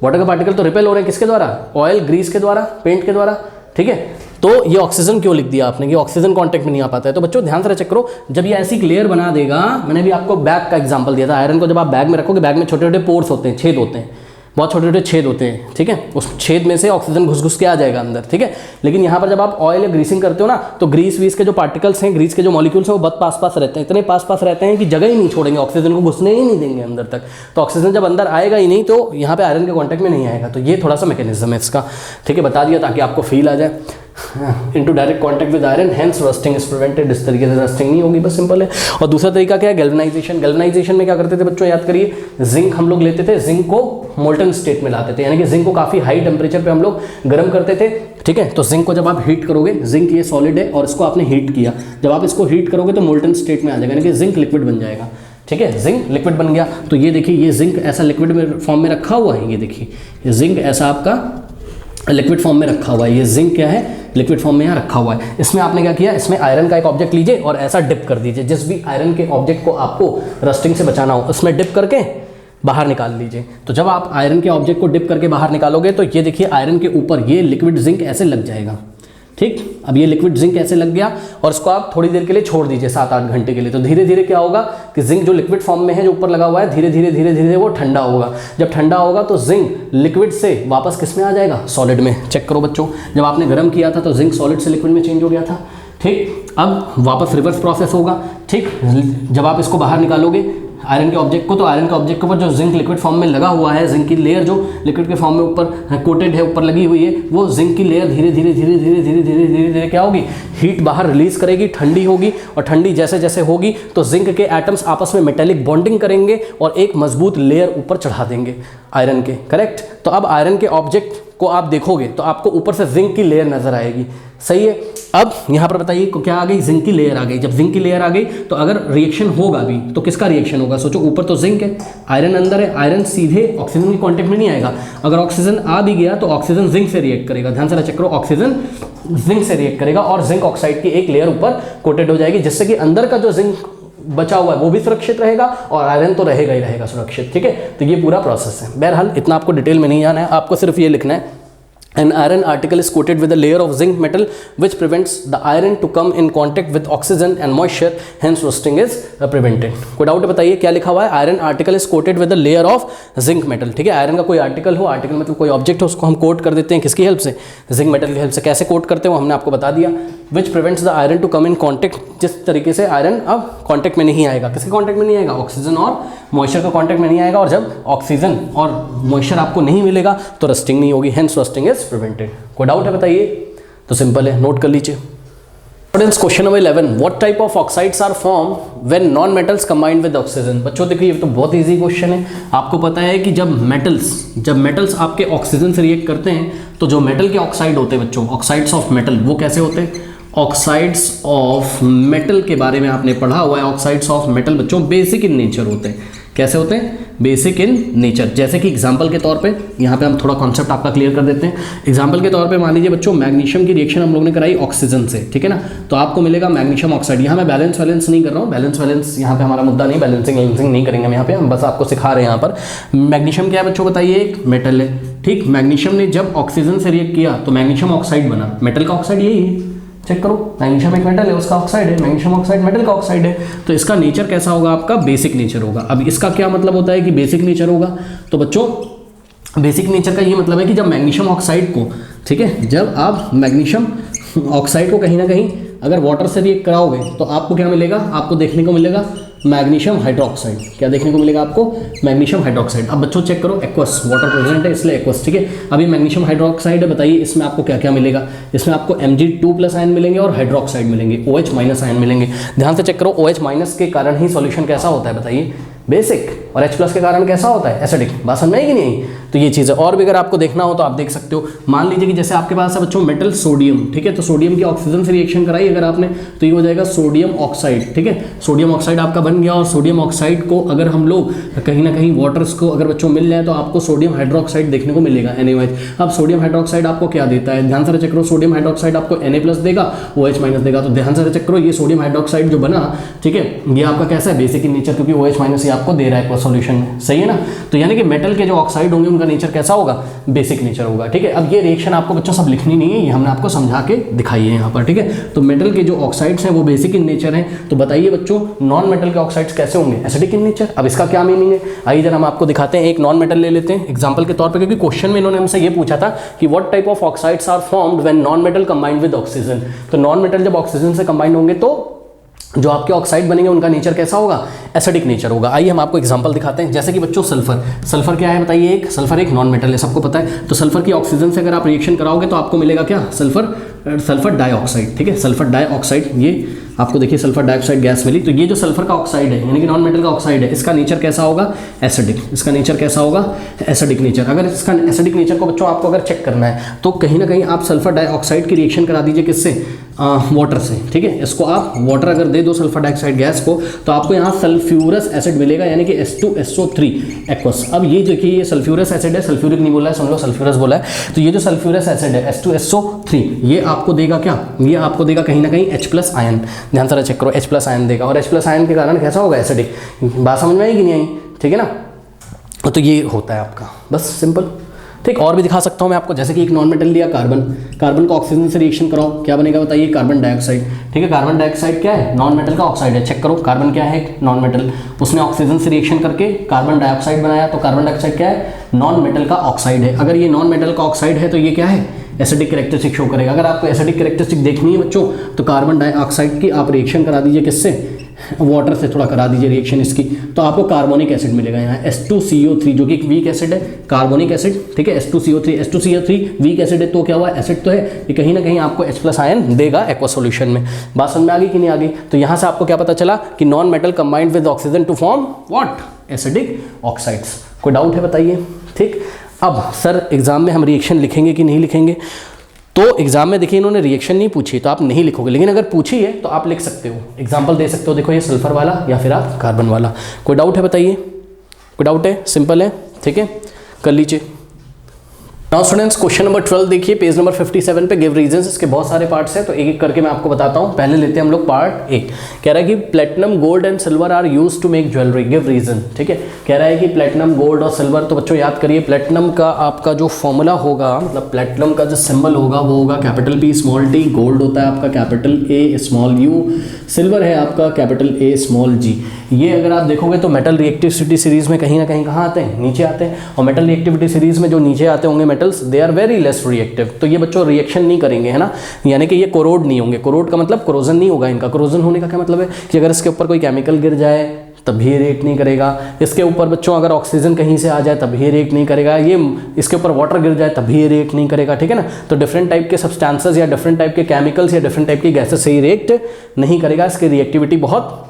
वाटर के पार्टिकल तो रिपेल हो रहे हैं किसके द्वारा, ऑयल ग्रीस के द्वारा, पेंट के द्वारा, ठीक है। तो ये ऑक्सीजन क्यों लिख दिया आपने कि ऑक्सीजन कांटेक्ट में नहीं आ पाता है? तो बच्चों ध्यान से चेक करो, जब ये ऐसी लेयर बना देगा, मैंने भी आपको बैग का एग्जांपल दिया था, आयरन को जब आप बैग में रखोगे, बैग में छोटे छोटे पोर्स होते हैं, छेद होते हैं, बहुत छोटे छोटे छेद होते हैं, ठीक है। उस छेद में से ऑक्सीजन घुस घुस के आ जाएगा अंदर, ठीक है। लेकिन यहाँ पर जब आप ऑयल या ग्रीसिंग करते हो ना, तो ग्रीस वीस के जो पार्टिकल्स हैं, ग्रीस के जो मॉलिक्यूल्स हैं, वो बहुत पास पास रहते हैं, इतने पास पास रहते हैं कि जगह ही नहीं छोड़ेंगे, ऑक्सीजन को घुसने ही नहीं देंगे अंदर तक। तो ऑक्सीजन जब अंदर आएगा ही नहीं, तो यहाँ पे आयरन के कॉन्टैक्ट में नहीं आएगा। तो ये थोड़ा सा मैकेनिज्म है इसका, ठीक है, बता दिया ताकि आपको फील आ जाए। Into direct contact with iron hence rusting is prevented. इस तरीके से रस्टिंग नहीं होगी, बस सिंपल है। और दूसरा तरीका क्या है, गैल्वेनाइजेशन। गैल्वेनाइजेशन में क्या करते थे बच्चों, याद करिए, जिंक हम लोग लेते थे, जिंक को मोल्टन स्टेट में लाते थे, यानी कि जिंक को काफ़ी हाई टेम्परेचर पे हम लोग गर्म करते थे, ठीक है। तो जिंक को जब आप हीट करोगे, जिंक ये सॉलिड है और इसको आपने हीट किया, जब आप इसको हीट करोगे तो मोल्टन स्टेट में आ जाएगा, यानी कि जिंक लिक्विड बन जाएगा, ठीक है। जिंक लिक्विड बन गया। तो ये देखिए, ये जिंक ऐसा लिक्विड में फॉर्म में रखा हुआ है, ये देखिए, ये जिंक ऐसा आपका लिक्विड फॉर्म में रखा हुआ है, ये जिंक क्या है, लिक्विड फॉर्म में यहाँ रखा हुआ है। इसमें आपने क्या किया, इसमें आयरन का एक ऑब्जेक्ट लीजिए और ऐसा डिप कर दीजिए, जिस भी आयरन के ऑब्जेक्ट को आपको रस्टिंग से बचाना हो, उसमें डिप करके बाहर निकाल लीजिए। तो जब आप आयरन के ऑब्जेक्ट को डिप करके बाहर निकालोगे, तो ये देखिए आयरन के ऊपर ये लिक्विड जिंक ऐसे लग जाएगा, ठीक। अब ये लिक्विड जिंक ऐसे लग गया और इसको आप थोड़ी देर के लिए छोड़ दीजिए, 7-8 घंटे के लिए। तो धीरे धीरे क्या होगा कि जिंक जो लिक्विड फॉर्म में है, जो ऊपर लगा हुआ है, धीरे धीरे धीरे धीरे वो ठंडा होगा। जब ठंडा होगा तो जिंक लिक्विड से वापस किस में आ जाएगा, सॉलिड में। चेक करो बच्चों, जब आपने गर्म किया था तो जिंक सॉलिड से लिक्विड में चेंज हो गया था, ठीक। अब वापस रिवर्स प्रोसेस होगा, ठीक। जब आप इसको बाहर निकालोगे आयरन के ऑब्जेक्ट को, तो आयरन के ऑब्जेक्ट के ऊपर जो जिंक लिक्विड फॉर्म में लगा हुआ है, जिंक की लेयर जो लिक्विड के फॉर्म में ऊपर कोटेड है, ऊपर लगी हुई है, वो जिंक की लेयर धीरे धीरे धीरे धीरे धीरे धीरे धीरे धीरे क्या होगी, हीट बाहर रिलीज करेगी, ठंडी होगी। और ठंडी जैसे जैसे होगी तो जिंक के एटम्स आपस में मेटेलिक बॉन्डिंग करेंगे और एक मजबूत लेयर ऊपर चढ़ा देंगे आयरन के, करेक्ट। तो अब आयरन के ऑब्जेक्ट को आप देखोगे तो आपको ऊपर से जिंक की लेयर नजर आएगी, सही है। अब यहाँ पर बताइए क्या आ गई, जिंक की लेयर आ गई। जब जिंक की लेयर आ गई तो अगर रिएक्शन होगा भी तो किसका रिएक्शन होगा, सोचो, ऊपर तो जिंक है, आयरन अंदर है, आयरन सीधे ऑक्सीजन के कांटेक्ट में नहीं आएगा। अगर ऑक्सीजन आ भी गया तो ऑक्सीजन जिंक से रिएक्ट करेगा, ध्यान से चेक करो, ऑक्सीजन जिंक से रिएक्ट करेगा और जिंक ऑक्साइड की एक लेयर ऊपर कोटेड हो जाएगी, जिससे कि अंदर का जो जिंक बचा हुआ है वो भी सुरक्षित रहेगा और आयरन तो रहेगा ही रहेगा सुरक्षित, ठीक है। तो ये पूरा प्रोसेस है। बहरहाल इतना आपको डिटेल में नहीं जाना है, आपको सिर्फ ये लिखना है, an iron article is coated with a layer of zinc metal which prevents the iron to come in contact with oxygen and moisture, hence rusting is prevented। कोई डाउट बताइए, क्या लिखा हुआ है, iron article is coated with a layer of zinc metal, ठीक है। Iron का कोई आर्टिकल हो, आर्टिकल मतलब कोई ऑब्जेक्ट हो, उसको हम कोट कर देते हैं किसकी हेल्प से, जिंक मेटल की हेल्प से। कैसे कोट करते हैं वो हमने आपको बता दिया। Which prevents the iron to come in contact, जिस तरीके से आयरन अब कॉन्टेक्ट में नहीं आएगा, किसके कॉन्टेक्ट में नहीं आएगा, ऑक्सीजन और मॉइस्चर का कॉन्टेक्ट में नहीं आएगा। और जब ऑक्सीजन और मॉइस्चर आपको नहीं मिलेगा तो रस्टिंग नहीं होगी, हेंस रस्टिंग इज प्रिवेंटेड। कोई डाउट है बताइए, तो सिंपल है, नोट कर लीजिए। Students, question number 11, what type of oxides are form when non metals combined with oxygen. बच्चों देखिए, ये तो बहुत इजी क्वेश्चन है। आपको पता है कि जब मेटल्स आपके ऑक्सीजन से रिएक्ट करते हैं तो जो मेटल के ऑक्साइड होते हैं बच्चों, ऑक्साइड्स ऑफ मेटल, वो कैसे होते हैं, ऑक्साइड्स ऑफ मेटल के बारे में आपने पढ़ा हुआ है। ऑक्साइड्स ऑफ मेटल बच्चों बेसिक इन नेचर होते हैं, कैसे होते हैं? Basic in nature. जैसे कि एग्जांपल के तौर पे यहाँ पे हम थोड़ा कॉन्सेप्ट आपका क्लियर कर देते हैं। एग्जांपल के तौर पे मान लीजिए बच्चों, मैग्नीशियम की रिएक्शन हम लोगों ने कराई ऑक्सीजन से, ठीक है ना, तो आपको मिलेगा मैग्नीशियम ऑक्साइड। यहाँ मैं बैलेंस नहीं कर रहा हूँ, बैलेंस यहाँ पे हमारा मुद्दा नहीं, बैलेंसिंग नहीं करेंगे हम यहाँ पे, हम बस आपको सिखा रहे हैं यहाँ पर। मैग्नीशियम क्या है बच्चों बताइए? एक मेटल है, ठीक। मैग्नीशियम ने जब ऑक्सीजन से रिएक्ट किया तो मैग्नीशियम ऑक्साइड बना। मेटल का ऑक्साइड यही है, चेक करो, मैग्नीशियम एक मेटल है, उसका ऑक्साइड है, मैग्नीशियम ऑक्साइड मेटल का ऑक्साइड है, तो इसका नेचर कैसा होगा आपका? बेसिक नेचर होगा। अब इसका क्या मतलब होता है कि बेसिक नेचर होगा? तो बच्चों बेसिक नेचर का ये मतलब है कि जब मैग्नीशियम ऑक्साइड को, ठीक है, जब आप मैग्नीशियम ऑक्साइड को कहीं ना कहीं अगर वाटर से रिएक्ट कराओगे तो आपको क्या मिलेगा? आपको देखने को मिलेगा मैग्नीशियम हाइड्रोक्साइड। क्या देखने को मिलेगा आपको? Magnesium hydroxide. अब बच्चों चेक करो, एक्वस, वाटर प्रेजेंट है इसलिए एक्वस, ठीक है। अभी मैग्नीशियम हाइड्रोक्साइड है, बताइए इसमें आपको क्या क्या मिलेगा? इसमें आपको Mg2+ आयन मिलेंगे और हाइड्रोक्साइड मिलेंगे, OH- आयन मिलेंगे। ध्यान से चेक करो, OH- के कारण ही सॉल्यूशन कैसा होता है बताइए? बेसिक, और H+ के कारण कैसा होता है? एसिडिक। बात समझ में आई कि नहीं? तो ये चीज़ है। और भी अगर आपको देखना हो तो आप देख सकते हो। मान लीजिए कि जैसे आपके पास है बच्चों मेटल सोडियम, ठीक है, तो सोडियम की ऑक्सीजन से रिएक्शन कराई अगर आपने तो ये हो जाएगा सोडियम ऑक्साइड, ठीक है। सोडियम ऑक्साइड आपका बन गया, और सोडियम ऑक्साइड को अगर हम लोग कहीं ना कहीं वाटर्स को अगर बच्चों मिल जाए तो आपको सोडियम हाइड्रोक्साइड देखने को मिलेगा, NaOH। अब सोडियम हाइड्रोक्साइड आपको क्या देता है? ध्यान से चेक करो, सोडियम हाइड्रोक्साइड आपको Na+ देगा, OH- देगा। तो ध्यान से चेक करो, ये सोडियम हाइड्रोक्साइड जो बना, ठीक है, ये आपका कैसा है? बेसिक इन नेचर, क्योंकि OH- ये आपको दे रहा है सॉल्यूशन में, सही है ना। तो यानी कि मेटल के जो ऑक्साइड होंगे उनका नेचर कैसा होगा? बेसिक नेचर होगा, ठीक है। अब ये रिएक्शन आपको बच्चों सब लिखनी नहीं है, ये हमने आपको समझा के दिखाई है यहाँ पर, ठीक है। तो मेटल के जो ऑक्साइड्स हैं वो बेसिक इन नेचर हैं। तो बताइए बच्चों, नॉन मेटल के ऑक्साइड्स कैसे होंगे? Acidic in nature. अब इसका क्या मीनिंग है? आइए जरा हम आपको दिखाते हैं। एक नॉन मेटल ले लेते हैं एग्जाम्पल के तौर पर, क्योंकि क्वेश्चन में इन्होंने हमसे ये पूछा था कि what type of oxides are formed when non metal combined with oxygen. तो नॉन मेटल जब ऑक्सीजन से कंबाइन होंगे तो जो आपके ऑक्साइड बनेंगे उनका नेचर कैसा होगा? एसिडिक नेचर होगा। आइए हम आपको एग्जांपल दिखाते हैं। जैसे कि बच्चों सल्फर क्या है बताइए? एक सल्फर एक नॉन मेटल है, सबको पता है। तो सल्फर की ऑक्सीजन से अगर आप रिएक्शन कराओगे तो आपको मिलेगा क्या? सल्फर डाइऑक्साइड, ठीक है, सल्फर डाइऑक्साइड। ये आपको देखिए सल्फर डाइऑक्साइड गैस मिली। तो ये जो सल्फर का ऑक्साइड है यानी कि नॉन मेटल का ऑक्साइड है, इसका नेचर कैसा होगा? एसिडिक। इसका नेचर कैसा होगा? Acidic nature. अगर इसका एसिडिक नेचर को बच्चों आपको अगर चेक करना है तो कहीं ना कहीं आप सल्फर डाइऑक्साइड की रिएक्शन करा दीजिए, किससे? वाटर से, ठीक है। इसको आप वाटर अगर दे दो सल्फर डाइऑक्साइड गैस को तो आपको यहाँ सल्फ्यूरस एसिड मिलेगा, यानी कि H2SO3 एक्वस। अब ये देखिए, ये सल्फ्यूरस एसिड है, सल्फ्यूरिक नहीं बोला है, सुन लो, सल्फ्यूरस बोला है। तो ये जो सल्फ्यूरस एसिड है H2SO3, ये आपको देगा क्या? ये आपको देगा कहीं ना कहीं H+ आयन। ध्यान से चेक करो, H+ आयन देगा, और H+ आयन के कारण कैसा होगा? एसिडिक। बात समझ में आई कि नहीं आई? ठीक है ना। तो ये होता है आपका, बस सिंपल, ठीक। और भी दिखा सकता हूँ मैं आपको, जैसे कि एक नॉन मेटल लिया कार्बन को ऑक्सीजन से रिएक्शन कराओ, क्या बनेगा बताइए? कार्बन डाइऑक्साइड, ठीक है। कार्बन डाइऑक्साइड क्या है? नॉन मेटल का ऑक्साइड है। चेक करो, कार्बन क्या है? Non metal. उसने ऑक्सीजन से रिएक्शन करके कार्बन डाइऑक्साइड बनाया, तो कार्बन डाइऑक्साइड क्या है? नॉन मेटल का ऑक्साइड है। अगर ये नॉन मेटल का ऑक्साइड है तो ये क्या है? एसिडिक कैरेक्टरिस्टिक शो करेगा। अगर आपको एसिडिक कैरेक्टरिस्टिक देखनी है बच्चों तो कार्बन डाइऑक्साइड की आप रिएक्शन करा दीजिए, किससे? वाटर से थोड़ा करा दीजिए रिएक्शन इसकी, तो आपको कार्बोनिक एसिड मिलेगा यहाँ H2CO3, जो कि एक वीक एसिड है, कार्बोनिक एसिड, ठीक है। H2CO3 वीक एसिड है, तो क्या हुआ? एसिड तो है, ये कहीं ना कहीं आपको H+ आयन देगा एक्वस सॉल्यूशन में। बात समझ में आ गई कि नहीं आ गई? तो यहाँ से आपको क्या पता चला कि non metal combined with oxygen to form what? Acidic oxides. कोई डाउट है बताइए? ठीक। अब सर एग्जाम में हम रिएक्शन लिखेंगे कि नहीं लिखेंगे? तो एग्जाम में देखिए इन्होंने रिएक्शन नहीं पूछी तो आप नहीं लिखोगे, लेकिन अगर पूछी है तो आप लिख सकते हो, एग्जाम्पल दे सकते हो। देखो ये सल्फर वाला या फिर आप कार्बन वाला। कोई डाउट है बताइए? कोई डाउट है? सिंपल है, ठीक है, कर लीजिए। नाउ स्टूडेंट्स, क्वेश्चन नंबर 12 देखिए, पेज नंबर 57 पे। गिव रीजंस, इसके बहुत सारे पार्ट्स हैं तो एक एक करके मैं आपको बताता हूँ। पहले लेते हैं हम लोग पार्ट 1। कह रहा है कि platinum, gold and silver are used to make jewellery, give reason, ठीक है। कह रहा है कि प्लेटिनम, गोल्ड और सिल्वर, तो बच्चों याद करिए प्लेटिनम का आपका जो फॉर्मूला होगा, मतलब प्लेटिनम का जो सिंबल होगा वो होगा P स्मॉल t, गोल्ड होता है आपका A स्मॉल u, सिल्वर है आपका A स्मॉल g। ये अगर आप देखोगे तो मेटल रिएक्टिविटी सीरीज में कहीं ना कहीं कहाँ आते हैं? नीचे आते हैं। और मेटल रिएक्टिविटी सीरीज में जो नीचे आते होंगे metals, they are very less reactive. तो ये बच्चों रिएक्शन नहीं करेंगे, है ना, यानी कि ये कोरोड नहीं होंगे। कोरोड का मतलब कोरोजन नहीं होगा इनका। कोरोजन होने का क्या मतलब है कि अगर इसके ऊपर कोई केमिकल गिर जाए तब भी रिएक्ट नहीं करेगा। इसके ऊपर बच्चों अगर ऑक्सीजन कहीं से आ जाए तब भी रिएक्ट नहीं करेगा। ये इसके ऊपर वाटर गिर जाए तब भी रिएक्ट नहीं करेगा, ठीक है ना। तो डिफरेंट टाइप के सब्सटेंसेस या डिफरेंट टाइप के केमिकल्स या डिफरेंट टाइप की गैसेस से ही रिएक्ट नहीं करेगा। इसकी रिएक्टिविटी बहुत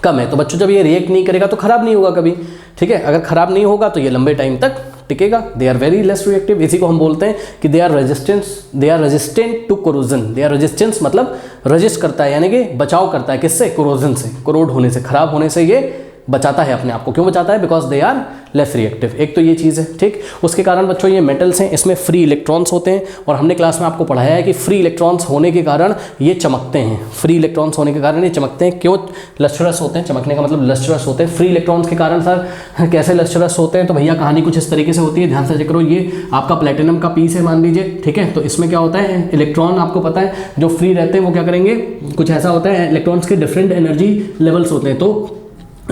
कम है। तो बच्चों जब ये रिएक्ट नहीं करेगा तो खराब नहीं होगा कभी, ठीक है। अगर खराब नहीं होगा तो ये लंबे टाइम तक टिकेगा। They are very less reactive. इसी को हम बोलते हैं कि they are resistant to corrosion. They are resistance मतलब रजिस्ट करता है, यानी कि बचाव करता है किससे? कोरोजन से, कोरोड होने से, खराब होने से ये बचाता है अपने आप को। क्यों बचाता है? Because they are less reactive. एक तो ये चीज़ है, ठीक। उसके कारण बच्चों ये मेटल्स हैं, इसमें फ्री इलेक्ट्रॉन्स होते हैं, और हमने क्लास में आपको पढ़ाया है कि फ्री इलेक्ट्रॉन्स होने के कारण ये चमकते हैं। फ्री इलेक्ट्रॉन्स होने के कारण ये चमकते हैं। क्यों लस्ट्रस होते हैं? चमकने का मतलब लस्ट्रस होते हैं। फ्री इलेक्ट्रॉन्स के कारण सर कैसे लस्ट्रस होते हैं? तो भैया कहानी कुछ इस तरीके से होती है, ध्यान से चेक करो। ये आपका प्लेटिनम का पीस है मान लीजिए, ठीक है। तो इसमें क्या होता है, इलेक्ट्रॉन आपको पता है जो फ्री रहते हैं वो क्या करेंगे, कुछ ऐसा होता है, इलेक्ट्रॉन्स के डिफरेंट एनर्जी लेवल्स होते हैं। तो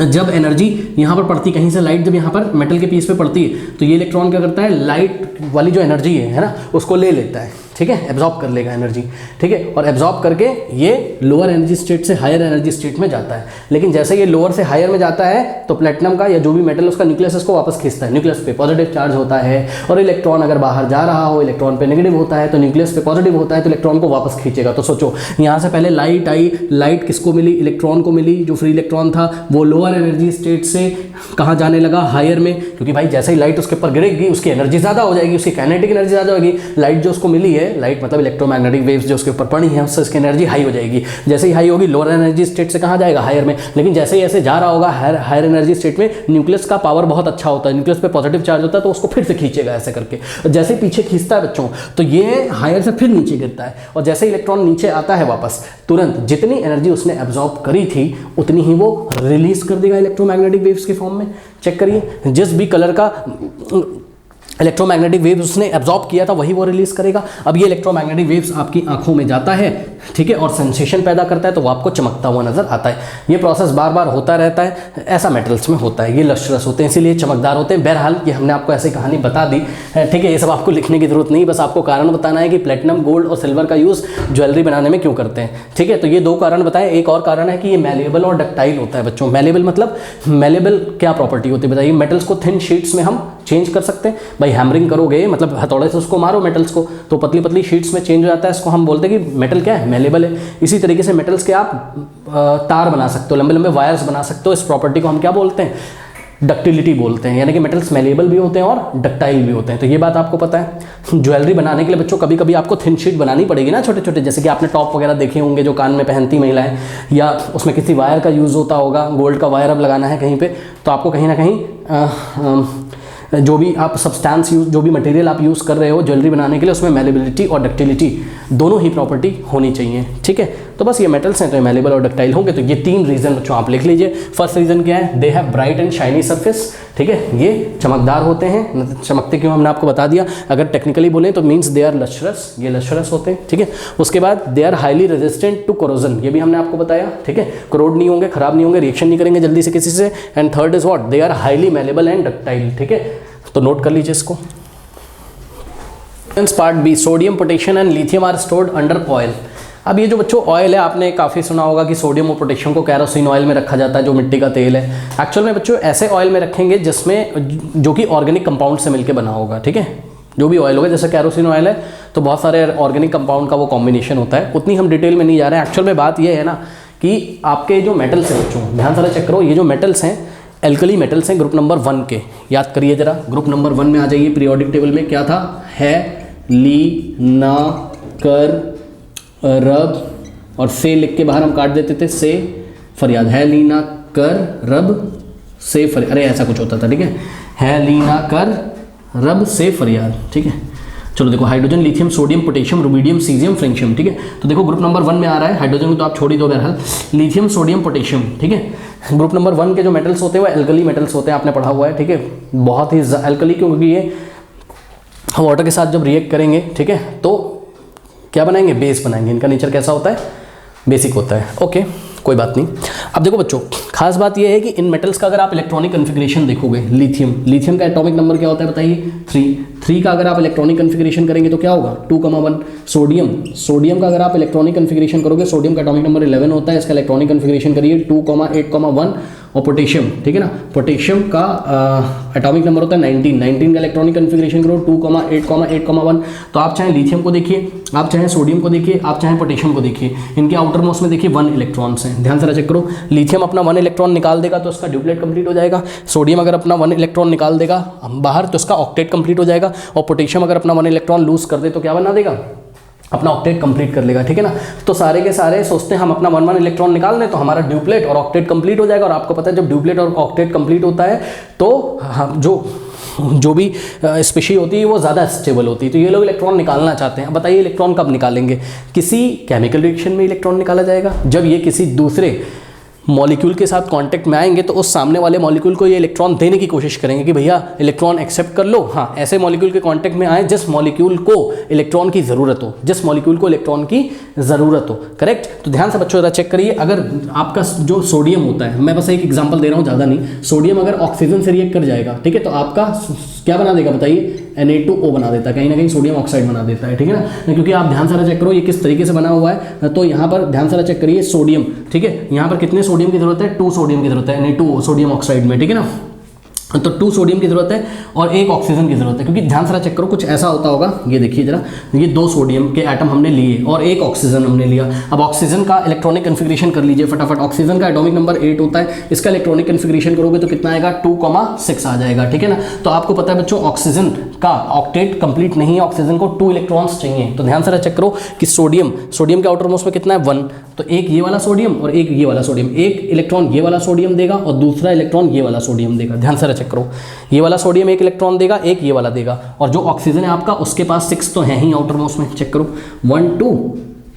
जब एनर्जी यहाँ पर पड़ती, कहीं से लाइट जब यहाँ पर मेटल के पीस पे पड़ती है, तो ये इलेक्ट्रॉन क्या करता है, लाइट वाली जो एनर्जी है ना, उसको ले लेता है, ठीक है, एब्जॉर्ब कर लेगा एनर्जी, ठीक है। और एब्जॉर्ब करके ये लोअर एनर्जी स्टेट से हायर एनर्जी स्टेट में जाता है। लेकिन जैसे ये लोअर से हायर में जाता है तो प्लेटिनम का या जो भी मेटल उसका न्यूक्लियस इसको वापस खींचता है। न्यूक्लियस पे पॉजिटिव चार्ज होता है, और इलेक्ट्रॉन अगर बाहर जा रहा हो, इलेक्ट्रॉन पे नेगेटिव होता है, तो न्यूक्लियस पे पॉजिटिव होता है, तो इलेक्ट्रॉन को वापस खींचेगा। तो सोचो यहाँ से पहले लाइट आई, लाइट किसको मिली, इलेक्ट्रॉन को मिली, जो फ्री इलेक्ट्रॉन था वो लोअर एनर्जी स्टेट से कहाँ जाने लगा, हायर में। क्योंकि भाई जैसे ही लाइट उसके ऊपर गिरेगी उसकी एनर्जी ज़्यादा हो जाएगी, उसकी काइनेटिक एनर्जी ज़्यादा होगी। लाइट जो उसको मिली है, लाइट मतलब इलेक्ट्रोमैग्नेटिक वेव्स जो उसके ऊपर पड़ी हैं, उससे उसकी एनर्जी हाई हो जाएगी। जैसे ही हाई होगी लोअर एनर्जी स्टेट से कहाँ जाएगा, हायर में। लेकिन जैसे ही ऐसे जा रहा होगा हायर एनर्जी स्टेट में, न्यूक्लियस का पावर बहुत अच्छा होता है, न्यूक्लियस पे पॉजिटिव चार्ज होता है, तो उसको फिर से खींचेगा ऐसे करके। जैसे ही पीछे खींचता है बच्चों, तो ये हायर से फिर नीचे गिरता है, और जैसे ही इलेक्ट्रॉन नीचे आता है वापस, तुरंत जितनी एनर्जी उसने एब्जॉर्ब करी थी उतनी ही वो रिलीज कर देगा इलेक्ट्रोमैग्नेटिक वेव्स के फॉर्म में। चेक करिए, जिस भी कलर का इलेक्ट्रोमैग्नेटिक वेव्स उसने एब्जॉर्ब किया था वही वो रिलीज करेगा। अब ये इलेक्ट्रोमैग्नेटिक वेव्स आपकी आंखों में जाता है, ठीक है, और सेंसेशन पैदा करता है, तो वो आपको चमकता हुआ नजर आता है। ये प्रोसेस बार बार होता रहता है, ऐसा मेटल्स में होता है। ये लस्ट्रस होते हैं, इसीलिए चमकदार होते हैं। बहरहाल ये हमने आपको ऐसी कहानी बता दी, ठीक है। ये सब आपको लिखने की जरूरत नहीं, बस आपको कारण बताना है कि प्लेटिनम, गोल्ड और सिल्वर का यूज़ ज्वेलरी बनाने में क्यों करते हैं, ठीक है। तो ये दो कारण बताएं। एक और कारण है कि ये मैलेबल और डक्टाइल होता है बच्चों। मैलेबल मतलब मैलेबल क्या प्रॉपर्टी होती है बताइए। मेटल्स को थिन शीट्स में हम चेंज कर सकते हैं। भाई हैमरिंग करोगे, मतलब हथौड़े से उसको मारो मेटल्स को, तो पतली पतली शीट्स में चेंज हो जाता है। इसको हम बोलते हैं कि मेटल क्या है, मैलेबल है। इसी तरीके से मेटल्स के आप तार बना सकते हो, लंबे लंबे वायर्स बना सकते हो। इस प्रॉपर्टी को हम क्या बोलते हैं, डक्टिलिटी बोलते हैं। यानी कि मेटल्स मैलेबल भी होते हैं और डक्टाइल भी होते हैं। तो ये बात आपको पता है। ज्वेलरी बनाने के लिए बच्चों कभी कभी आपको थिन शीट बनानी पड़ेगी ना, छोटे छोटे, जैसे कि आपने टॉप वगैरह देखे होंगे जो कान में पहनती महिलाएं, या उसमें किसी वायर का यूज़ होता होगा। गोल्ड का वायर अब लगाना है कहीं पे, तो आपको कहीं ना कहीं जो भी आप सब्सटेंस यूज, जो भी मटेरियल आप यूज़ कर रहे हो ज्वेलरी बनाने के लिए, उसमें मैलेबिलिटी और डक्टिलिटी दोनों ही प्रॉपर्टी होनी चाहिए, ठीक है। तो बस ये मेटल्स हैं तो ये मैलेबल और डक्टाइल होंगे। तो ये तीन रीज़न बच्चों आप लिख लीजिए। फर्स्ट रीज़न क्या है, they have bright and shiny surface, ठीक है, ये चमकदार होते हैं। चमकते क्यों हमने आपको बता दिया। अगर टेक्निकली बोलें तो मीन्स दे आर लस्ट्रस, ये लस्ट्रस होते हैं, ठीक है। उसके बाद they are highly resistant to corrosion, ये भी हमने आपको बताया, ठीक है। कोरोड नहीं होंगे, खराब नहीं होंगे, रिएक्शन नहीं करेंगे जल्दी से किसी से। And third is what, they are highly malleable and ductile, ठीक है। तो नोट कर लीजिए इसको। Part B, sodium, potassium and lithium are stored under oil. अब ये जो बच्चों ऑयल है, आपने काफ़ी सुना होगा कि सोडियम और पोटेशियम को कैरोसिन ऑयल में रखा जाता है, जो मिट्टी का तेल है। एक्चुअल में बच्चों ऐसे ऑयल में रखेंगे जिसमें जो कि ऑर्गेनिक कंपाउंड से मिलकर बना होगा, ठीक है। जो भी ऑयल होगा, जैसे कैरोसिन ऑयल है तो बहुत सारे ऑर्गेनिक कंपाउंड का वो कॉम्बिनेशन होता है। उतनी हम डिटेल में नहीं जा रहे हैं। एक्चुअल में बात ये है ना कि आपके जो मेटल्स हैं बच्चों, ध्यान से चेक करो, ये जो मेटल्स हैं एल्कली मेटल्स हैं ग्रुप नंबर 1 के। याद करिए जरा, ग्रुप नंबर 1 में आ जाइए। पीरियोडिक टेबल में क्या था, है, ली, ना, कर, रब और से लिख के बाहर हम काट देते थे, से फरियाद। है, ली, ना, कर, रब, से फरियाद, अरे ऐसा कुछ होता था, ठीक है। ली, ना, कर, रब, से फरियाद, ठीक है। चलो देखो, hydrogen, lithium, sodium, potassium, rubidium, caesium, francium, ठीक है। तो देखो ग्रुप नंबर 1 में आ रहा है, हाइड्रोजन को तो आप छोड़ ही दो बहरहाल, लिथियम, सोडियम, पोटेशियम, ठीक है। ग्रुप नंबर 1 के जो मेटल्स होते हैं वो एल्कली मेटल्स होते हैं, आपने पढ़ा हुआ है, ठीक है। बहुत ही एल्कली क्योंकि ये वाटर के साथ जब रिएक्ट करेंगे, ठीक है, तो क्या बनाएंगे, बेस बनाएंगे। इनका नेचर कैसा होता है, बेसिक होता है, ओके, कोई बात नहीं। अब देखो बच्चों, खास बात यह है कि इन मेटल्स का अगर आप इलेक्ट्रॉनिक कन्फिग्रेशन देखोगे, लिथियम का एटॉमिक नंबर क्या होता है बताइए, 3 का अगर आप इलेक्ट्रॉनिक कन्फिग्रेशन करेंगे तो क्या होगा, 2,1। सोडियम का अगर आप इलेक्ट्रॉनिक कन्फिग्रेशन करोगे, सोडियम का एटॉमिक नंबर 11 होता है, इसका इलेक्ट्रॉनिक कन्फिग्रेशन करिए 2,8,1। और पोटेशियम, ठीक है ना, पोटेशियम का एटॉमिक नंबर होता है 19 का इलेक्ट्रॉनिक कन्फिग्रेशन करो 2,8,8,1। तो आप चाहे लिथियम को देखिए, आप चाहे सोडियम को देखिए, आप चाहे पोटेशियम को देखिए, इनके आउटर मोस्ट में देखिए 1 इलेक्ट्रॉन्स हैं। ध्यान से चेक करो, लिथियम अपना 1 इलेक्ट्रॉन निकाल देगा तो उसका ड्यूप्लेट कंप्लीट हो जाएगा। सोडियम अगर अपना 1 इलेक्ट्रॉन निकाल देगा बाहर तो उसका ऑक्टेट कंप्लीट हो जाएगा। और पोटेशियम अगर अपना 1 इलेक्ट्रॉन लूज कर दे तो क्या बना देगा, अपना ऑक्टेट कंप्लीट कर लेगा, ठीक है ना। तो सारे के सारे सोचते हैं हम अपना 1 1 इलेक्ट्रॉन निकाल लें तो हमारा ड्यूप्लेट और ऑक्टेट कंप्लीट हो जाएगा। और आपको पता है जब ड्यूप्लेट और ऑक्टेट कंप्लीट होता है तो हम जो भी स्पीशी होती है वो ज़्यादा स्टेबल होती है। तो ये लोग इलेक्ट्रॉन निकालना चाहते हैं। अब बताइए इलेक्ट्रॉन कब निकालेंगे? किसी केमिकल रिएक्शन में इलेक्ट्रॉन निकाला जाएगा, जब ये किसी दूसरे मॉलिक्यूल के साथ कांटेक्ट में आएंगे तो उस सामने वाले मॉलिक्यूल को ये इलेक्ट्रॉन देने की कोशिश करेंगे कि भैया इलेक्ट्रॉन एक्सेप्ट कर लो। हाँ, ऐसे मॉलिक्यूल के कांटेक्ट में आए जिस मॉलिक्यूल को इलेक्ट्रॉन की ज़रूरत हो, जिस मॉलिक्यूल को इलेक्ट्रॉन की ज़रूरत हो, करेक्ट। तो ध्यान से बच्चों ज़रा चेक करिए, अगर आपका जो सोडियम होता है, मैं बस एक एग्जाम्पल दे रहा हूँ, ज़्यादा नहीं, सोडियम अगर ऑक्सीजन से रिएक्ट कर जाएगा, ठीक है, तो आपका क्या बना देगा बताइए? Na2O बना देता है, कहीं ना कहीं सोडियम ऑक्साइड बना देता है, ठीक है ना। क्योंकि आप ध्यान से चेक करो ये किस तरीके से बना हुआ है। तो यहाँ पर ध्यान से चेक करिए सोडियम, ठीक है, यहाँ पर कितने सोडियम की जरूरत है? 2 सोडियम की जरूरत है Na2O सोडियम ऑक्साइड में, ठीक है ना। तो 2 सोडियम की जरूरत है और 1 ऑक्सीजन की जरूरत है। क्योंकि ध्यान से चेक करो कुछ ऐसा होता होगा, ये देखिए जरा, ये 2 सोडियम के एटम हमने लिए और 1 ऑक्सीजन हमने लिया। अब ऑक्सीजन का इलेक्ट्रॉनिक कन्फिग्रेशन कर लीजिए फटाफट। ऑक्सीजन का एटॉमिक नंबर 8 होता है, इसका इलेक्ट्रॉनिक कन्फिग्रेशन करोगे तो कितना आएगा? 2,6 आ जाएगा, ठीक है ना। तो आपको पता है बच्चों ऑक्सीजन का ऑक्टेट कंप्लीट नहीं है, ऑक्सीजन को 2 इलेक्ट्रॉन्स चाहिए। तो ध्यान से चेक करो कि सोडियम के आउटर मोस्ट में कितना है? 1। तो एक ये वाला सोडियम और एक ये वाला सोडियम, एक इलेक्ट्रॉन ये वाला सोडियम देगा और दूसरा इलेक्ट्रॉन ये वाला सोडियम देगा। ध्यान से चेक करो, ये वाला सोडियम 1 इलेक्ट्रॉन देगा, एक ये वाला देगा। और जो ऑक्सीजन है आपका उसके पास 6 तो है ही आउटर मोस्ट में, चेक करो 1 2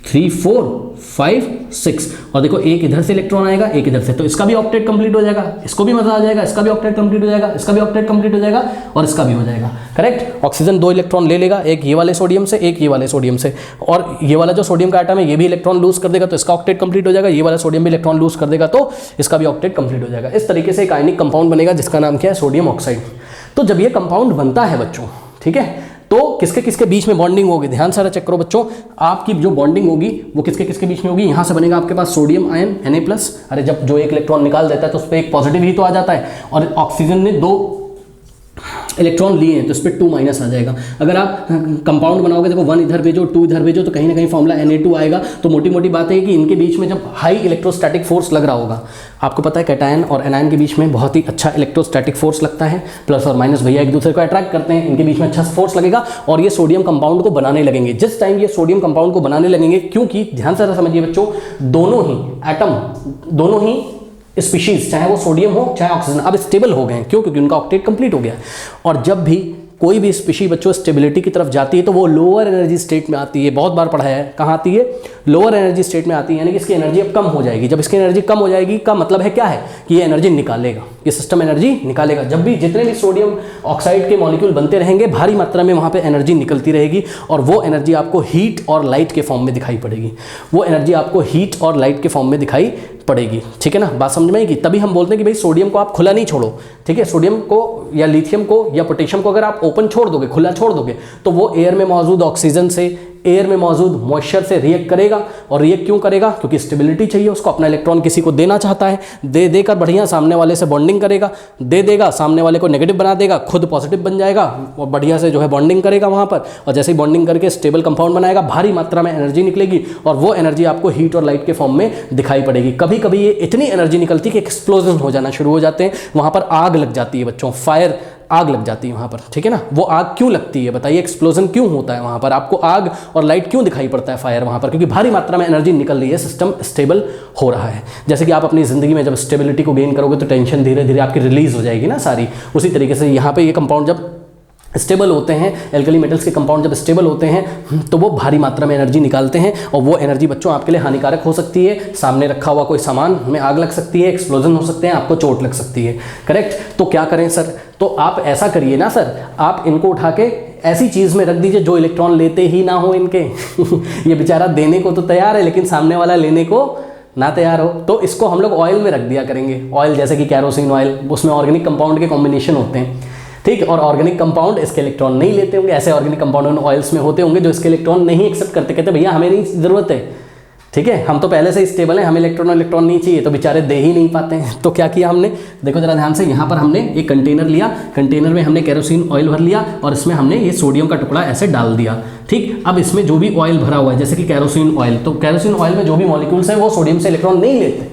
3 4 5 6। और देखो एक इधर से इलेक्ट्रॉन आएगा, एक इधर से, तो इसका भी ऑक्टेट कंप्लीट हो जाएगा, इसको भी मजा आ जाएगा, इसका भी ऑक्टेट कंप्लीट हो जाएगा, इसका भी ऑक्टेट कंप्लीट हो जाएगा और इसका भी हो जाएगा, करेक्ट। ऑक्सीजन 2 इलेक्ट्रॉन ले लेगा, एक ये वाले सोडियम से, एक ये वाले सोडियम से, और ये वाला जो सोडियम का एटम है ये भी इलेक्ट्रॉन लूज कर देगा तो इसका ऑक्टेट कंप्लीट हो जाएगा, ये वाला सोडियम भी इलेक्ट्रॉन लूज कर देगा तो इसका भी ऑक्टेट कंप्लीट हो जाएगा। इस तरीके से एक आयनिक कंपाउंड बनेगा जिसका नाम क्या है? Sodium oxide. तो जब ये कंपाउंड बनता है बच्चों, ठीक है, तो किसके किसके बीच में बॉन्डिंग होगी? ध्यान से चेक करो बच्चों, आपकी जो बॉन्डिंग होगी वो किसके किसके बीच में होगी? यहाँ से बनेगा आपके पास सोडियम आयन Na+। अरे जब जो एक इलेक्ट्रॉन निकाल देता है तो उस पर एक पॉजिटिव ही तो आ जाता है, और ऑक्सीजन ने 2 इलेक्ट्रॉन लिए हैं तो इस पर 2- आ जाएगा। अगर आप कंपाउंड बनाओगे, देखो 1 इधर भेजो 2 इधर भेजो तो कहीं ना कहीं फॉर्मूला Na2 आएगा। तो मोटी मोटी बात है कि इनके बीच में जब हाई इलेक्ट्रोस्टैटिक फोर्स लग रहा होगा, आपको पता है कैटायन और एनायन के बीच में बहुत ही अच्छा इलेक्ट्रोस्टैटिक फोर्स लगता है, प्लस और माइनस भैया एक दूसरे को अट्रैक्ट करते हैं, इनके बीच में अच्छा फोर्स लगेगा और ये सोडियम कंपाउंड को बनाने लगेंगे। जिस टाइम ये सोडियम कंपाउंड को बनाने लगेंगे, क्योंकि ध्यान से समझिए बच्चों, दोनों ही एटम, दोनों ही स्पीशीज, चाहे वो सोडियम हो चाहे ऑक्सीजन, अब स्टेबल हो गए हैं। क्यों? क्योंकि उनका ऑक्टेट कंप्लीट हो गया। और जब भी कोई भी स्पीशी बच्चों स्टेबिलिटी की तरफ जाती है तो वो लोअर एनर्जी स्टेट में आती है। बहुत बार पढ़ा है, कहाँ आती है? लोअर एनर्जी स्टेट में आती है, यानी कि इसकी एनर्जी अब कम हो जाएगी। जब इसकी एनर्जी कम हो जाएगी का मतलब है क्या है? कि ये एनर्जी निकालेगा, ये सिस्टम एनर्जी निकालेगा। जब भी जितने भी सोडियम ऑक्साइड के मॉलिक्यूल बनते रहेंगे, भारी मात्रा में वहाँ पे एनर्जी निकलती रहेगी और वो एनर्जी आपको हीट और लाइट के फॉर्म में दिखाई पड़ेगी। वो एनर्जी आपको हीट और लाइट के फॉर्म में दिखाई पड़ेगी, ठीक है ना। बात समझ में आएगी? तभी हम बोलते हैं कि भाई सोडियम को आप खुला नहीं छोड़ो, ठीक है। सोडियम को या लिथियम को या पोटेशियम को अगर आप ओपन छोड़ दोगे, खुला छोड़ दोगे, तो वो एयर में मौजूद ऑक्सीजन से, एयर में मौजूद मॉइस्चर से रिएक्ट करेगा। और रिएक्ट क्यों करेगा? क्योंकि स्टेबिलिटी चाहिए उसको, अपना इलेक्ट्रॉन किसी को देना चाहता है, दे देकर बढ़िया सामने वाले से बॉन्डिंग करेगा, दे देगा, सामने वाले को नेगेटिव बना देगा, खुद पॉजिटिव बन जाएगा और बढ़िया से जो है बॉन्डिंग करेगा वहाँ पर। और जैसे ही बॉन्डिंग करके स्टेबल कंपाउंड बनाएगा, भारी मात्रा में एनर्जी निकलेगी और वो एनर्जी आपको हीट और लाइट के फॉर्म में दिखाई पड़ेगी। कभी कभी ये इतनी एनर्जी निकलती है कि एक्सप्लोजन हो जाना शुरू हो जाते हैं, वहाँ पर आग लग जाती है बच्चों, फायर, आग लग जाती है वहाँ पर, ठीक है ना। वो आग क्यों लगती है बताइए? एक्सप्लोजन क्यों होता है वहाँ पर? आपको आग और लाइट क्यों दिखाई पड़ता है, फायर वहाँ पर? क्योंकि भारी मात्रा में एनर्जी निकल रही है, सिस्टम स्टेबल हो रहा है। जैसे कि आप अपनी ज़िंदगी में जब स्टेबिलिटी को गेन करोगे तो टेंशन धीरे धीरे आपकी रिलीज हो जाएगी ना सारी। उसी तरीके से यहाँ पे ये कंपाउंड जब स्टेबल होते हैं, एल्कली मेटल्स के कंपाउंड जब स्टेबल होते हैं तो वो भारी मात्रा में एनर्जी निकालते हैं और वो एनर्जी बच्चों आपके लिए हानिकारक हो सकती है। सामने रखा हुआ कोई सामान में आग लग सकती है, एक्सप्लोजन हो सकते हैं, आपको चोट लग सकती है, करेक्ट। तो क्या करें सर? तो आप ऐसा करिए ना सर, आप इनको उठा के ऐसी चीज़ में रख दीजिए जो इलेक्ट्रॉन लेते ही ना हो इनके ये बेचारा देने को तो तैयार है लेकिन सामने वाला लेने को ना तैयार हो। तो इसको हम लोग ऑयल में रख दिया करेंगे। ऑयल जैसे कि कैरोसिन ऑयल, उसमें ऑर्गेनिक कंपाउंड के कॉम्बिनेशन होते हैं, ठीक। और ऑर्गेनिक कंपाउंड इसके इलेक्ट्रॉन नहीं लेते होंगे, ऐसे ऑर्गेनिक कंपाउंड ऑयल्स में होते होंगे जो इसके इलेक्ट्रॉन नहीं एक्सेप्ट करते, कहते भैया हमें नहीं ज़रूरत है, ठीक है, हम तो पहले से ही स्टेबल हैं, हमें इलेक्ट्रॉन नहीं चाहिए, तो बेचारे दे ही नहीं पाते हैं। तो क्या किया हमने? देखो जरा ध्यान से, यहाँ पर हमने एक कंटेनर लिया, कंटेनर में हमने केरोसिन ऑयल भर लिया और इसमें हमने ये सोडियम का टुकड़ा ऐसे डाल दिया, ठीक। अब इसमें जो भी ऑयल भरा हुआ है जैसे कि केरोसिन ऑयल, तो केरोसिन ऑयल में जो भी मॉलिक्यूल्स हैं वो सोडियम से इलेक्ट्रॉन नहीं लेते,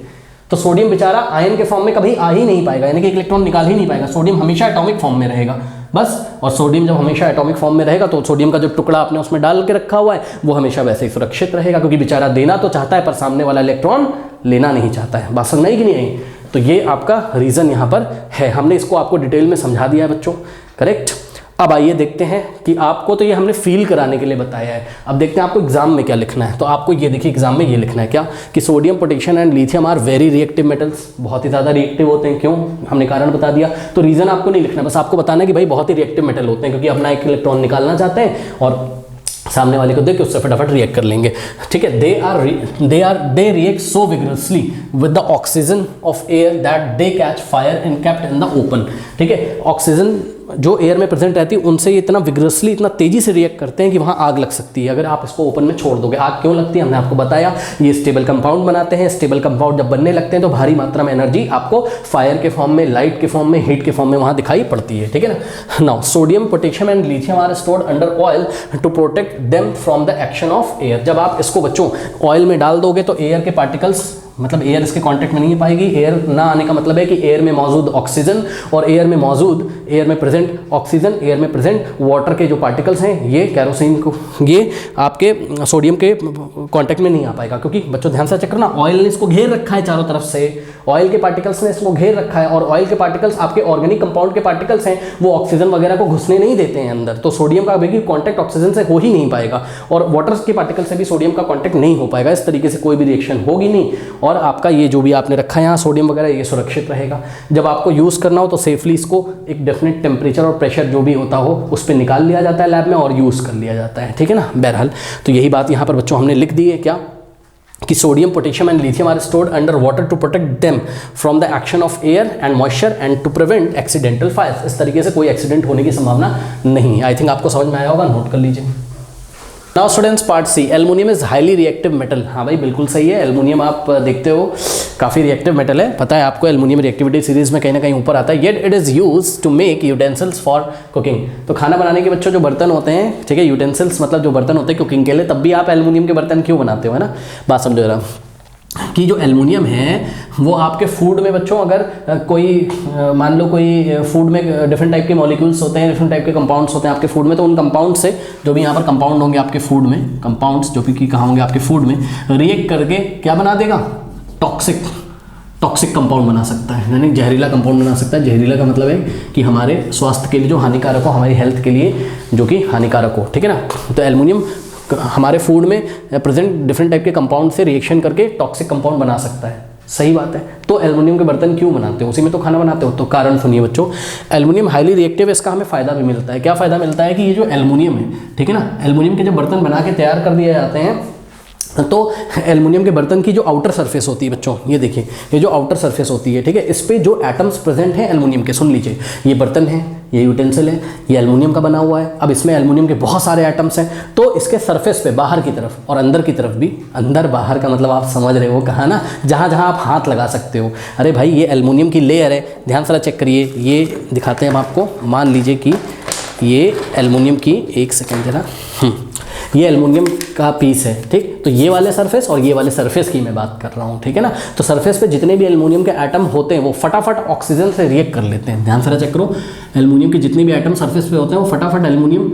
तो सोडियम बेचारा आयन के फॉर्म में कभी आ ही नहीं पाएगा, यानी कि इलेक्ट्रॉन निकाल ही नहीं पाएगा। सोडियम हमेशा एटॉमिक फॉर्म में रहेगा, बस। और सोडियम जब हमेशा एटॉमिक फॉर्म में रहेगा तो सोडियम का जो टुकड़ा आपने उसमें डाल के रखा हुआ है वो हमेशा वैसे ही सुरक्षित रहेगा, क्योंकि बेचारा देना तो चाहता है पर सामने वाला इलेक्ट्रॉन लेना नहीं चाहता है। बात समझ आई कि नहीं आई? तो ये आपका रीज़न यहाँ पर है। हमने इसको आपको डिटेल में समझा दिया है बच्चों, करेक्ट। अब आइए देखते हैं कि आपको तो ये हमने फील कराने के लिए बताया है, अब देखते हैं आपको एग्जाम में क्या लिखना है। तो आपको ये देखिए एग्जाम में ये लिखना है क्या कि sodium, potassium and lithium are very reactive metals, बहुत ही ज़्यादा रिएक्टिव होते हैं। क्यों? हमने कारण बता दिया। तो रीज़न आपको नहीं लिखना, बस आपको बताना है कि भाई बहुत ही रिएक्टिव मेटल होते हैं, क्योंकि अपना एक इलेक्ट्रॉन निकालना चाहते हैं और सामने वाले को देख के उससे फटाफट रिएक्ट कर लेंगे, ठीक है। They react so vigorously with the oxygen of air that they catch fire and kept in the open, ठीक है। ऑक्सीजन जो एयर में प्रेजेंट रहती है उनसे ये इतना विगरसली, इतना तेजी से रिएक्ट करते हैं कि वहाँ आग लग सकती है अगर आप इसको ओपन में छोड़ दोगे। आग क्यों लगती है हमने आपको बताया, ये स्टेबल कंपाउंड बनाते हैं। स्टेबल कंपाउंड जब बनने लगते हैं तो भारी मात्रा में एनर्जी आपको फायर के फॉर्म में, लाइट के फॉर्म में, हीट के फॉर्म में वहाँ दिखाई पड़ती है, ठीक है ना। Now sodium, potassium and lithium are stored under oil to protect them from the action of air. जब आप इसको बच्चों ऑयल में डाल दोगे तो एयर के पार्टिकल्स, मतलब एयर इसके कांटेक्ट में नहीं आ पाएगी। एयर ना आने का मतलब है कि एयर में मौजूद ऑक्सीजन और एयर में प्रेजेंट ऑक्सीजन, एयर में प्रेजेंट वाटर के जो पार्टिकल्स हैं ये कैरोसिन को, ये आपके सोडियम के कांटेक्ट में नहीं आ पाएगा, क्योंकि बच्चों ध्यान से चेक करना, ऑयल ने इसको घेर रखा है चारों तरफ से, ऑयल के पार्टिकल्स ने इसको घेर रखा है और ऑयल के पार्टिकल्स आपके ऑर्गेनिक कंपाउंड के पार्टिकल्स हैं, वो ऑक्सीजन वगैरह को घुसने नहीं देते हैं अंदर। तो सोडियम का भी कॉन्टैक्ट ऑक्सीजन से हो ही नहीं पाएगा और वाटर के पार्टिकल से भी सोडियम का कॉन्टैक्ट नहीं हो पाएगा। इस तरीके से कोई भी रिएक्शन होगी नहीं और आपका ये जो भी आपने रखा है यहाँ सोडियम वगैरह ये सुरक्षित रहेगा। जब आपको यूज़ करना हो तो सेफली इसको एक डेफिनेट टेम्परेचर और प्रेशर जो भी होता हो उस पर निकाल लिया जाता है लैब में और यूज़ कर लिया जाता है, ठीक है ना। बहरहाल तो यही बात यहाँ पर बच्चों हमने लिख दी है क्या कि sodium, potassium and lithium are stored under water to protect them from the action of air and moisture and to prevent accidental fires. इस तरीके से कोई एक्सीडेंट होने की संभावना नहीं है। आई थिंक आपको समझ में आया होगा, नोट कर लीजिए। Now students part C, aluminium is highly reactive metal. हाँ भाई बिल्कुल सही है, एल्युमिनियम आप देखते हो काफ़ी रिएक्टिव मेटल है, पता है आपको, एल्युमिनियम रिएक्टिविटी सीरीज में कहीं ना कहीं ऊपर आता है। Yet it is use to make utensils for cooking. तो खाना बनाने के बच्चों जो बर्तन होते हैं, ठीक है, यूटेंसिल्स मतलब जो बर्तन होते हैं कुकिंग के लिए, तब भी आप एल्युमिनियम के बर्तन क्यों बनाते हो, है ना। बात समझो जरा कि जो एल्युमिनियम है वो आपके फूड में बच्चों अगर कोई मान लो कोई फूड में डिफरेंट टाइप के मॉलिक्यूल्स होते हैं, डिफरेंट टाइप के कंपाउंड्स होते हैं आपके फूड में, तो उन कंपाउंड से जो भी यहाँ पर कंपाउंड होंगे आपके फूड में, कंपाउंड्स जो भी कि कहाँ होंगे आपके फूड में, रिएक्ट करके क्या बना देगा, टॉक्सिक कंपाउंड बना सकता है, यानी जहरीला कंपाउंड बना सकता है। जहरीला का मतलब है कि हमारे स्वास्थ्य के लिए जो हानिकारक हो, हमारी हेल्थ के लिए जो कि हानिकारक हो, ठीक है ना। तो एल्युमिनियम हमारे फूड में प्रेजेंट डिफरेंट टाइप के कंपाउंड से रिएक्शन करके टॉक्सिक कंपाउंड बना सकता है। सही बात है। तो एल्युमिनियम के बर्तन क्यों बनाते हो, उसी में तो खाना बनाते हो। तो कारण सुनिए बच्चों, एल्युमिनियम हाईली रिएक्टिव है, इसका हमें फ़ायदा भी मिलता है। क्या फ़ायदा मिलता है कि ये जो एल्युमिनियम है, ठीक है ना, एल्युमिनियम के जब बर्तन बना के तैयार कर दिए जाते हैं तो एल्युमिनियम के बर्तन की जो आउटर सरफेस होती है बच्चों, ये देखिए, ये जो आउटर सरफेस होती है, ठीक है, इस पे जो एटम्स प्रेजेंट हैं एल्युमिनियम के, सुन लीजिए, ये बर्तन है, ये यूटेंसिल है, ये एल्युमिनियम का बना हुआ है। अब इसमें एल्युमिनियम के बहुत सारे एटम्स हैं, तो इसके सरफेस पे बाहर की तरफ और अंदर की तरफ भी, अंदर बाहर का मतलब आप समझ रहे हो कहाँ ना, जहाँ जहाँ आप हाथ लगा सकते हो। अरे भाई ये एल्युमिनियम की लेयर है, ध्यान से चेक करिए, ये दिखाते हैं हम आपको। मान लीजिए कि ये एल्युमिनियम की, एक सेकेंड जरा, ये एल्युमिनियम का पीस है, ठीक। तो ये वाले सरफेस और ये वाले सरफेस की मैं बात कर रहा हूँ, ठीक है ना। तो सरफेस पे जितने भी एल्युमिनियम के एटम होते हैं वो फटाफट ऑक्सीजन से रिएक्ट कर लेते हैं। ध्यान से चेक करो, एल्युमिनियम के जितने भी एटम सरफेस पे होते हैं वो फटाफट एल्युमिनियम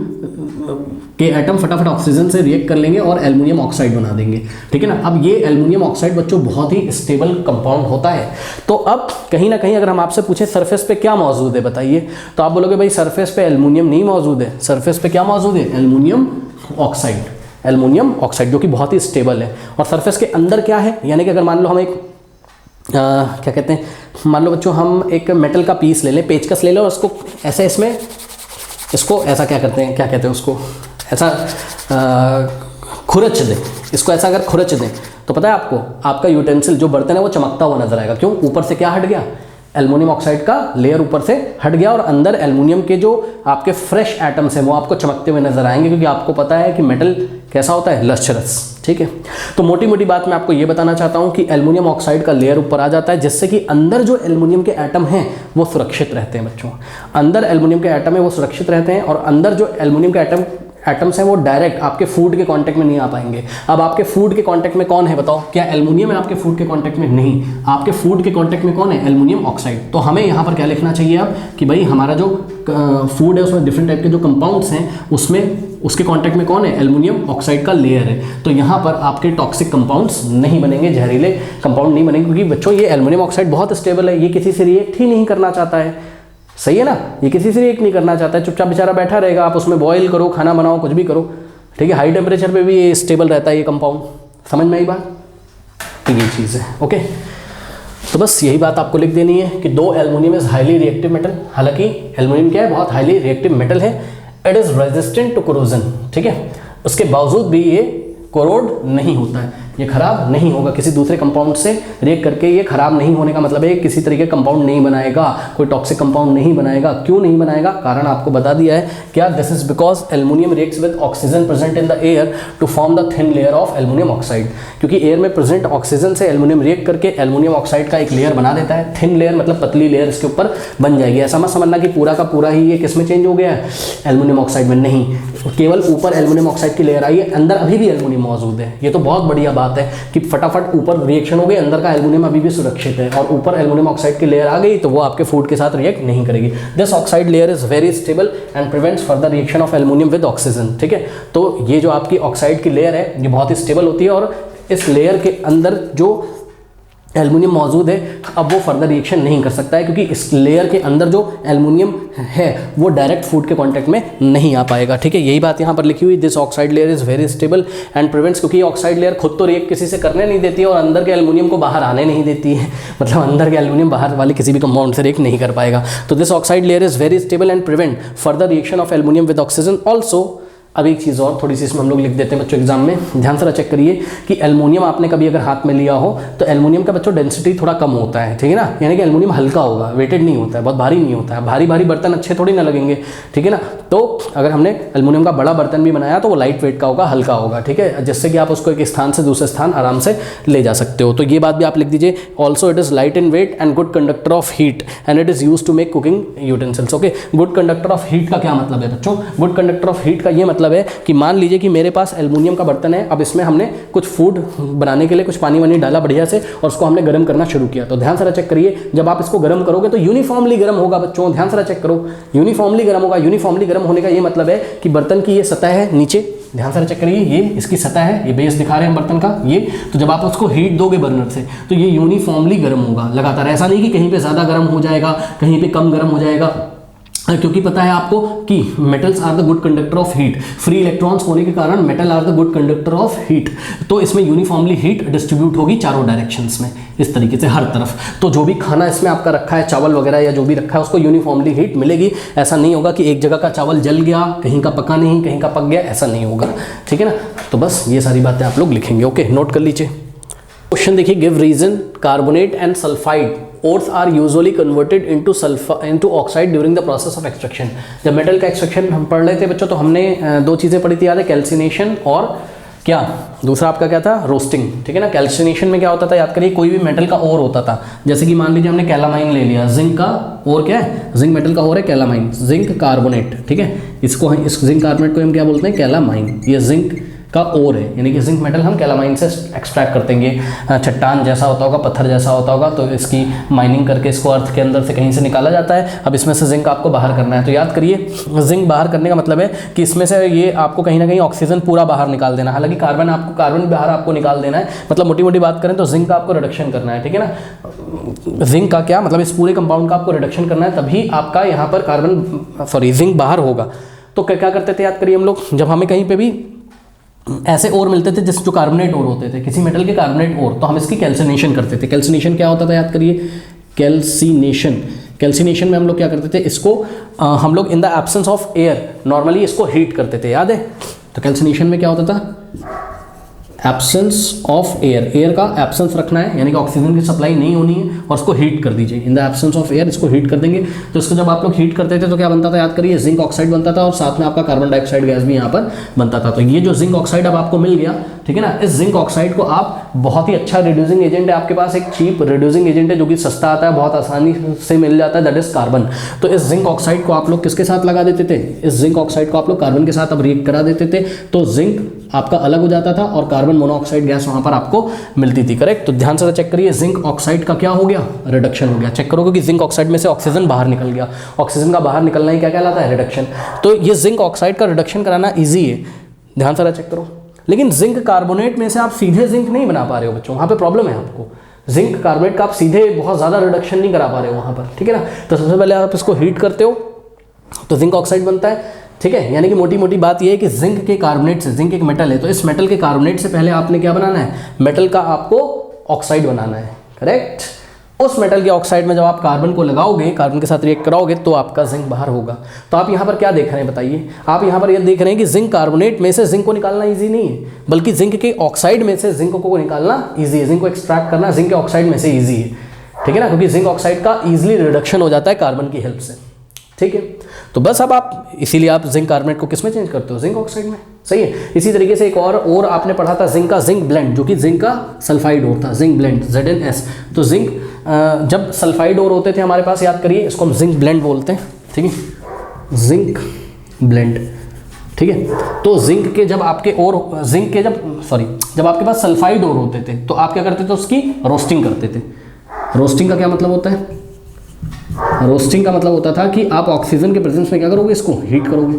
के एटम फटाफट ऑक्सीजन से रिएक्ट कर लेंगे और एल्युमिनियम ऑक्साइड बना देंगे, ठीक है ना। अब ये एल्युमिनियम ऑक्साइड बच्चों बहुत ही स्टेबल कंपाउंड होता है। तो अब कहीं ना कहीं अगर हम आपसे पूछे सरफेस पे क्या मौजूद है बताइए, तो आप बोलोगे भाई सरफेस पे एल्युमिनियम नहीं मौजूद है। सरफेस पे क्या मौजूद है, एल्युमिनियम ऑक्साइड जो कि बहुत ही स्टेबल है। और सरफेस के अंदर क्या है, यानी कि अगर मान लो हम एक क्या कहते हैं, मान लो बच्चों हम एक मेटल का पीस ले लें, पेचकस ले लो और उसको ऐसे इसमें, इसको ऐसा क्या करते हैं, क्या कहते हैं उसको, ऐसा खुरच दें, इसको ऐसा अगर खुरच दें तो पता है आपको, आपका यूटेंसिल जो बर्तन है वो चमकता हुआ नजर आएगा। क्यों, ऊपर से क्या हट गया, एल्युमिनियम ऑक्साइड का लेयर ऊपर से हट गया और अंदर एल्युमिनियम के जो आपके फ्रेश एटम्स हैं वो आपको चमकते हुए नजर आएंगे, क्योंकि आपको पता है कि मेटल कैसा होता है, लश्चरस, ठीक है। तो मोटी मोटी बात मैं आपको ये बताना चाहता हूँ कि एल्युमिनियम ऑक्साइड का लेयर ऊपर आ जाता है, जिससे कि अंदर जो एल्युमिनियम के एटम हैं वो सुरक्षित रहते हैं बच्चों। अंदर एल्युमिनियम के एटम है वो सुरक्षित रहते हैं और अंदर जो एल्युमिनियम के एटम्स हैं वो डायरेक्ट आपके फूड के कांटेक्ट में नहीं आ पाएंगे। अब आपके फूड के कांटेक्ट में कौन है बताओ, क्या एल्युमिनियम है आपके फूड के कांटेक्ट में? नहीं, आपके फूड के कांटेक्ट में कौन है? Aluminium oxide. तो हमें यहाँ पर क्या लिखना चाहिए अब कि भाई हमारा जो फूड है उसमें डिफरेंट टाइप के जो कंपाउंड्स हैं उसमें उसके कांटेक्ट में कौन है? एल्युमिनियम ऑक्साइड का लेयर है। तो यहाँ पर आपके टॉक्सिक कंपाउंड्स नहीं बनेंगे, जहरीले कंपाउंड नहीं बनेंगे, क्योंकि बच्चों ये एल्युमिनियम ऑक्साइड बहुत स्टेबल है, ये किसी से रिएक्ट ही नहीं करना चाहता है। सही है ना, ये किसी से रिएक्ट नहीं करना चाहता है, चुपचाप बेचारा बैठा रहेगा, आप उसमें बॉयल करो, खाना बनाओ, कुछ भी करो, ठीक है। हाई टेम्परेचर पे भी ये स्टेबल रहता है ये कंपाउंड। समझ में आई बात? तो ये चीज़ है। ओके, तो बस यही बात आपको लिख देनी है कि दो aluminium is highly reactive metal, हालांकि एल्युमिनियम क्या है? बहुत हाईली रिएक्टिव मेटल है। It is resistant to corrosion, ठीक है। उसके बावजूद भी ये कोरोड नहीं होता है, ये खराब नहीं होगा किसी दूसरे कंपाउंड से रिएक्ट करके। ये खराब नहीं होने का मतलब है किसी तरीके कंपाउंड नहीं बनाएगा, कोई टॉक्सिक कंपाउंड नहीं बनाएगा। क्यों नहीं बनाएगा? कारण आपको बता दिया है क्या? This is because aluminium reacts with oxygen present in the air to form the thin layer of aluminium oxide. क्योंकि एयर में प्रेजेंट ऑक्सीजन से एल्युमिनियम रिएक्ट करके एल्युमिनियम ऑक्साइड का एक लेयर बना देता है। थिन लेयर मतलब पतली लेयर इसके ऊपर बन जाएगी। ऐसा मत समझना कि पूरा का पूरा ही ये किस में चेंज हो गया है? एल्युमिनियम ऑक्साइड में। नहीं, केवल ऊपर एल्युमिनियम ऑक्साइड की लेयर आई है, अंदर अभी भी एल्युमिनियम मौजूद है। ये तो बहुत बढ़िया बात है कि फटाफट ऊपर रिएक्शन हो गई, अंदर का एल्युमिनियम अभी भी सुरक्षित है, और ऊपर एल्युमिनियम ऑक्साइड की लेयर आ गई तो वो आपके फूड के साथ रिएक्ट नहीं करेगी। This oxide layer is very stable and prevents further reaction of aluminium with oxygen, ठीक है। तो ये जो आपकी ऑक्साइड की लेयर है ये बहुत ही स्टेबल होती है, और इस लेयर के अंदर जो एल्युमिनियम मौजूद है अब वो फर्दर रिएक्शन नहीं कर सकता है, क्योंकि इस लेयर के अंदर जो एल्युमिनियम है वो डायरेक्ट फूड के कांटेक्ट में नहीं आ पाएगा, ठीक है। यही बात यहाँ पर लिखी हुई, this oxide layer is very stable and prevents, क्योंकि ऑक्साइड लेयर खुद तो रिएक्ट किसी से करने नहीं देती है और अंदर के एल्युमिनियम को बाहर आने नहीं देती है, मतलब अंदर के एल्युमिनियम बाहर वाले किसी भी कंपाउंड से रिएक्ट नहीं कर पाएगा। तो this oxide layer is very stable and prevent further reaction of aluminium with oxygen also. अब एक चीज़ और थोड़ी सी इसमें हम लोग लिख देते हैं बच्चों एग्जाम में, ध्यान से चेक करिए कि एल्युमिनियम आपने कभी अगर हाथ में लिया हो तो एल्युमिनियम का बच्चों डेंसिटी थोड़ा कम होता है, ठीक है ना। यानी कि एल्युमिनियम हल्का होगा, वेटेड नहीं होता है, बहुत भारी नहीं होता है। भारी भारी बर्तन अच्छे थोड़ी ना लगेंगे, ठीक है ना। तो अगर हमने एल्युमिनियम का बड़ा बर्तन भी बनाया तो वो लाइट वेट का होगा, हल्का होगा, ठीक है, जिससे कि आप उसको एक स्थान से दूसरे स्थान आराम से ले जा सकते हो। तो ये बात भी आप लिख दीजिए। Also it is light in weight and good conductor of heat and it is use to make cooking utensils. Okay, good conductor of heat का क्या मतलब है बच्चों? गुड कंडक्टर ऑफ हीट का ये मतलब है कि मान लीजिए कि मेरे पास एल्युमिनियम का बर्तन है, अब इसमें हमने कुछ फूड बनाने के लिए कुछ पानी वानी डाला बढ़िया से और उसको हमने गर्म करना शुरू किया। तो ध्यान से चेक करिए, जब आप इसको गर्म करोगे तो यूनिफॉर्मली गर्म होगा बच्चों, ध्यान से चेक करो, यूनिफॉर्मली गर्म होगा। यूनिफॉर्मली गर्म होने का ये मतलब है कि बर्तन की ये सतह है नीचे, ध्यान से चेक करिए, ये इसकी सतह है, ये बेस दिखा रहे हैं बर्तन का ये। तो जब आप उसको हीट दोगे बर्नर से तो ये यूनिफॉर्मली गर्म होगा लगातार। ऐसा नहीं कि कहीं पे ज़्यादा गर्म हो जाएगा, कहीं पे कम गर्म हो जाएगा, क्योंकि पता है आपको कि metals are the good conductor of heat. Free electrons होने के कारण metal are the good conductor of heat. तो इसमें यूनिफॉर्मली हीट डिस्ट्रीब्यूट होगी चारों डायरेक्शंस में, इस तरीके से हर तरफ। तो जो भी खाना इसमें आपका रखा है, चावल वगैरह या जो भी रखा है, उसको यूनिफॉर्मली हीट मिलेगी। ऐसा नहीं होगा कि एक जगह का चावल जल गया, कहीं का पका नहीं, कहीं का पक गया, ऐसा नहीं होगा, ठीक है ना। तो बस ये सारी बातें आप लोग लिखेंगे। ओके, नोट कर लीजिए। क्वेश्चन देखिए, give reason carbonate and sulphide ores are usually converted into oxide during the process of extraction। जब मेटल का एक्सट्रैक्शन हम पढ़ रहे थे बच्चों तो हमने दो चीज़ें पढ़ी थी, याद है, कैल्सिनेशन और क्या दूसरा आपका क्या था? रोस्टिंग, ठीक है ना। कैल्सिनेशन में क्या होता था, याद करिए, कोई भी मेटल का ओर होता था, जैसे कि मान लीजिए हमने कैलामाइन ले लिया, जिंक का ओर क्या है? जिंक मेटल का ओर है कैलामाइन, जिंक कार्बोनेट, ठीक है। इसको इस जिंक कार्बोनेट को हम क्या बोलते हैं? कैलामाइन। ये जिंक का ओर है, यानी कि जिंक मेटल हम कैलामाइन से एक्सट्रैक्ट करते हैं। चट्टान जैसा होता होगा, पत्थर जैसा होता होगा, तो इसकी माइनिंग करके इसको अर्थ के अंदर से कहीं से निकाला जाता है। अब इसमें से जिंक आपको बाहर करना है, तो याद करिए, जिंक बाहर करने का मतलब है कि इसमें से ये आपको कहीं ना कहीं ऑक्सीजन पूरा बाहर निकाल देना है। हालांकि कार्बन बाहर आपको निकाल देना है, मतलब मोटी मोटी बात करें तो जिंक का आपको रिडक्शन करना है, ठीक है ना। जिंक का क्या मतलब? इस पूरे कंपाउंड का आपको रिडक्शन करना है, तभी आपका यहाँ पर जिंक बाहर होगा। तो क्या करते थे, याद करिए, हम लोग जब हमें कहीं पर भी ऐसे ओर मिलते थे जिस जो कार्बोनेट ओर होते थे, किसी मेटल के कार्बोनेट ओर, तो हम इसकी कैल्सिनेशन करते थे। कैल्सिनेशन क्या होता था, याद करिए, कैल्सिनेशन में हम लोग क्या करते थे, इसको हम लोग in the absence of air normally इसको हीट करते थे, याद है। तो कैल्सिनेशन में क्या होता था? एब्सेंस ऑफ एयर, एयर का एब्सेंस रखना है, यानी कि ऑक्सीजन की सप्लाई नहीं होनी है, और उसको हीट कर दीजिए। In the absence of air इसको हीट कर देंगे। तो इसको जब आप लोग हीट करते थे तो क्या बनता था, याद करिए, जिंक ऑक्साइड बनता था और साथ में आपका कार्बन डाइऑक्साइड गैस भी यहाँ पर बनता था। तो ये जो जिंक ऑक्साइड अब आपको मिल गया, ठीक है ना, इस जिंक ऑक्साइड को आप बहुत ही अच्छा रिड्यूसिंग एजेंट है आपके पास, एक चीप रिड्यूसिंग एजेंट है जो कि सस्ता आता है, बहुत आसानी से मिल जाता है, दैट इज कार्बन। तो इस जिंक ऑक्साइड को आप लोग किसके साथ लगा देते थे, इस जिंक ऑक्साइड को आप लोग कार्बन के साथ अब रिएक्ट करा देते थे, तो जिंक आपका अलग हो जाता था और कार्बन मोनोऑक्साइड गैस वहां पर आपको मिलती थी। करेक्ट। तो ध्यान से चेक करिए, जिंक ऑक्साइड का क्या हो गया, रिडक्शन हो गया। चेक करोगे कि जिंक ऑक्साइड में से ऑक्सीजन बाहर निकल गया, ऑक्सीजन का बाहर निकलना ही क्या कहलाता है, रिडक्शन। तो ये जिंक ऑक्साइड का रिडक्शन कराना ईजी है, ध्यान से चेक करो। लेकिन जिंक कार्बोनेट में से आप सीधे जिंक नहीं बना पा रहे हो बच्चों, वहाँ पे प्रॉब्लम है आपको। जिंक कार्बोनेट का आप सीधे बहुत ज़्यादा रिडक्शन नहीं करा पा रहे हो वहाँ पर, ठीक है ना। तो सबसे पहले आप इसको हीट करते हो तो जिंक ऑक्साइड बनता है, ठीक है। यानी कि मोटी मोटी बात यह है कि जिंक के कार्बोनेट से, जिंक एक मेटल है, तो इस मेटल के कार्बोनेट से पहले आपने क्या बनाना है, मेटल का आपको ऑक्साइड बनाना है। करेक्ट। उस मेटल के ऑक्साइड में जब आप कार्बन को लगाओगे, कार्बन के साथ रिएक्ट कराओगे, तो आपका जिंक बाहर होगा। तो आप यहाँ पर क्या देख रहे हैं बताइए, आप यहाँ पर ये देख रहे हैं कि जिंक कार्बोनेट में से जिंक को निकालना इजी नहीं है, बल्कि जिंक के ऑक्साइड में से जिंक को निकालना इजी है। जिंक को एक्सट्रैक्ट करना जिंक के ऑक्साइड में से इजी है, ठीक है ना, क्योंकि जिंक ऑक्साइड का इजिली रिडक्शन हो जाता है कार्बन की हेल्प से, ठीक है। तो बस अब आप इसीलिए आप जिंक कार्बोनेट को किस में चेंज करते हो, जिंक ऑक्साइड में, सही है। इसी तरीके से एक और आपने पढ़ा था जिंक का जिंक ब्लेंड, जो कि जिंक का सल्फाइड होता है, जिंक ब्लेंड ZnS। तो जिंक जब सल्फाइड और होते थे हमारे पास, याद करिए, इसको हम जिंक ब्लेंड बोलते हैं, ठीक है, जिंक ब्लेंड, ठीक है। तो जिंक के जब आपके और जिंक के जब आपके पास सल्फाइड और होते थे तो आप क्या करते थे, उसकी रोस्टिंग करते थे। रोस्टिंग का क्या मतलब होता है, रोस्टिंग का मतलब होता था कि आप ऑक्सीजन के प्रेजेंस में क्या करोगे, इसको हीट करोगे,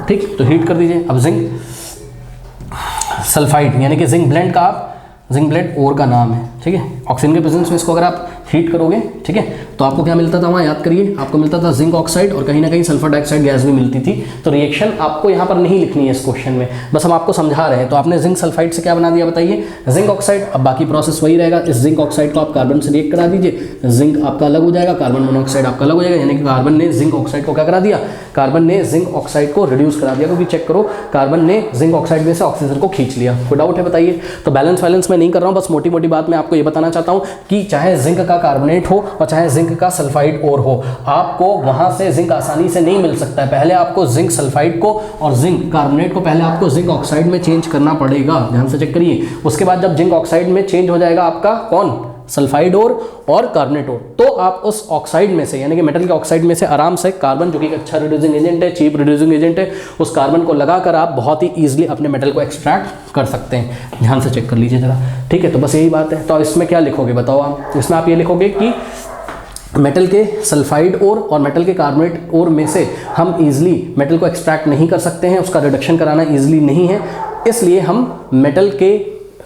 ठीक। तो हीट कर दीजिए। अब जिंक सल्फाइड यानी कि जिंक ब्लेंड का आप, जिंक ब्लेंड ओर का नाम है, ठीक है। ऑक्सीजन के प्रेजेंस में इसको अगर आप हीट करोगे, ठीक है, तो आपको क्या मिलता था वहाँ, याद करिए, आपको मिलता था जिंक ऑक्साइड और कहीं ना कहीं सल्फर डाइऑक्साइड गैस भी मिलती थी। तो रिएक्शन आपको यहाँ पर नहीं लिखनी है इस क्वेश्चन में, बस हम आपको समझा रहे हैं। तो आपने जिंक सल्फाइड से क्या बना दिया बताइए, जिंक ऑक्साइड। अब बाकी प्रोसेस वही रहेगा, इस जिंक ऑक्साइड को आप कार्बन से रिएक्ट करा दीजिए, जिंक आपका अलग हो जाएगा, कार्बन मोनोऑक्साइड आपका अलग हो जाएगा, यानी कि कार्बन ने जिंक ऑक्साइड को क्या करा दिया, कार्बन ने जिंक ऑक्साइड को रिड्यूस करा दिया, क्योंकि चेक करो कार्बन ने जिंक ऑक्साइड में से ऑक्सीजन को खींच लिया। कोई डाउट है बताइए। तो बैलेंस वैलेंस मैं नहीं कर रहा हूँ, बस मोटी मोटी बात मैं आपको ये बताना चाहता हूँ कि चाहे जिंक का कार्बोनेट हो और चाहे जिंक का सल्फाइड और हो, आपको वहां से जिंक आसानी से नहीं मिल सकता है। पहले आपको जिंक सल्फाइड को और जिंक कार्बोनेट को पहले आपको जिंक ऑक्साइड में चेंज करना पड़ेगा, ध्यान से चेक करिए। उसके बाद जब जिंक ऑक्साइड में चेंज हो जाएगा आपका कौन, सल्फाइड और कार्बोनेट और, तो आप उस ऑक्साइड में से, यानी कि मेटल के ऑक्साइड में से आराम से कार्बन, जो कि एक अच्छा रिड्यूसिंग एजेंट है, चीप रिड्यूसिंग एजेंट है, उस कार्बन को लगाकर आप बहुत ही ईजिली अपने मेटल को एक्सट्रैक्ट कर सकते हैं। ध्यान से चेक कर लीजिए जरा, ठीक है। तो बस यही बात है। तो इसमें क्या लिखोगे बताओ आप, इसमें आप ये लिखोगे कि मेटल के सल्फाइड और मेटल के कार्बोनेट और में से हम इजीली मेटल को एक्सट्रैक्ट नहीं कर सकते हैं, उसका रिडक्शन कराना इजीली नहीं है, इसलिए हम मेटल के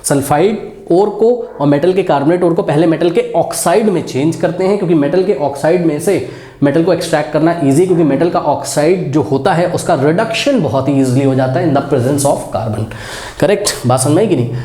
सल्फाइड और को और मेटल के कार्बोनेट और को पहले मेटल के ऑक्साइड में चेंज करते हैं, क्योंकि मेटल के ऑक्साइड में से मेटल को एक्सट्रैक्ट करना इजी, क्योंकि मेटल का ऑक्साइड जो होता है उसका रिडक्शन बहुत ही ईजिली हो जाता है in the presence of carbon. Correct, बात समझ में कि नहीं।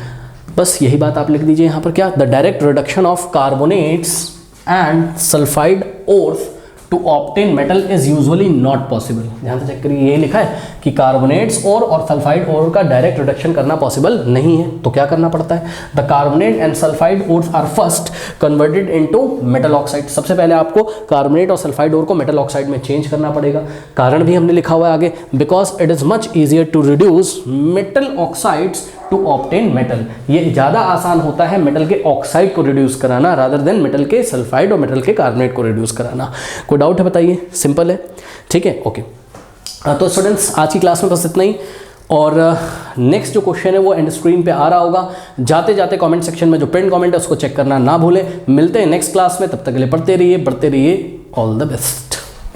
बस यही बात आप लिख दीजिए यहाँ पर, क्या, the direct reduction of carbonates and sulphide ores to obtain metal is usually not possible. ध्यान से चेक करिए, ये लिखा है कि कार्बोनेट्स और सल्फाइड ओर का डायरेक्ट रिडक्शन करना पॉसिबल नहीं है। तो क्या करना पड़ता है, the carbonate and sulphide ores are first converted into metal oxide. सबसे पहले आपको कार्बोनेट और सल्फाइड ओर को मेटल ऑक्साइड में चेंज करना पड़ेगा। कारण भी हमने लिखा हुआ है आगे, because it is much easier to reduce metal oxides to obtain metal. ये ज़्यादा आसान होता है मेटल के ऑक्साइड को रिड्यूस कराना रादर देन मेटल के सल्फाइड और मेटल के कार्बोनेट को रिड्यूस कराना। कोई डाउट है बताइए, सिंपल है, ठीक है, ओके। तो स्टूडेंट्स आज की क्लास में बस इतना ही, और नेक्स्ट जो क्वेश्चन है वो एंड स्क्रीन पे आ रहा होगा। जाते जाते कमेंट सेक्शन में जो पिन कमेंट है उसको चेक करना ना भूलें। मिलते हैं नेक्स्ट क्लास में, तब तक के लिए पढ़ते रहिए, बढ़ते रहिए, ऑल द बेस्ट।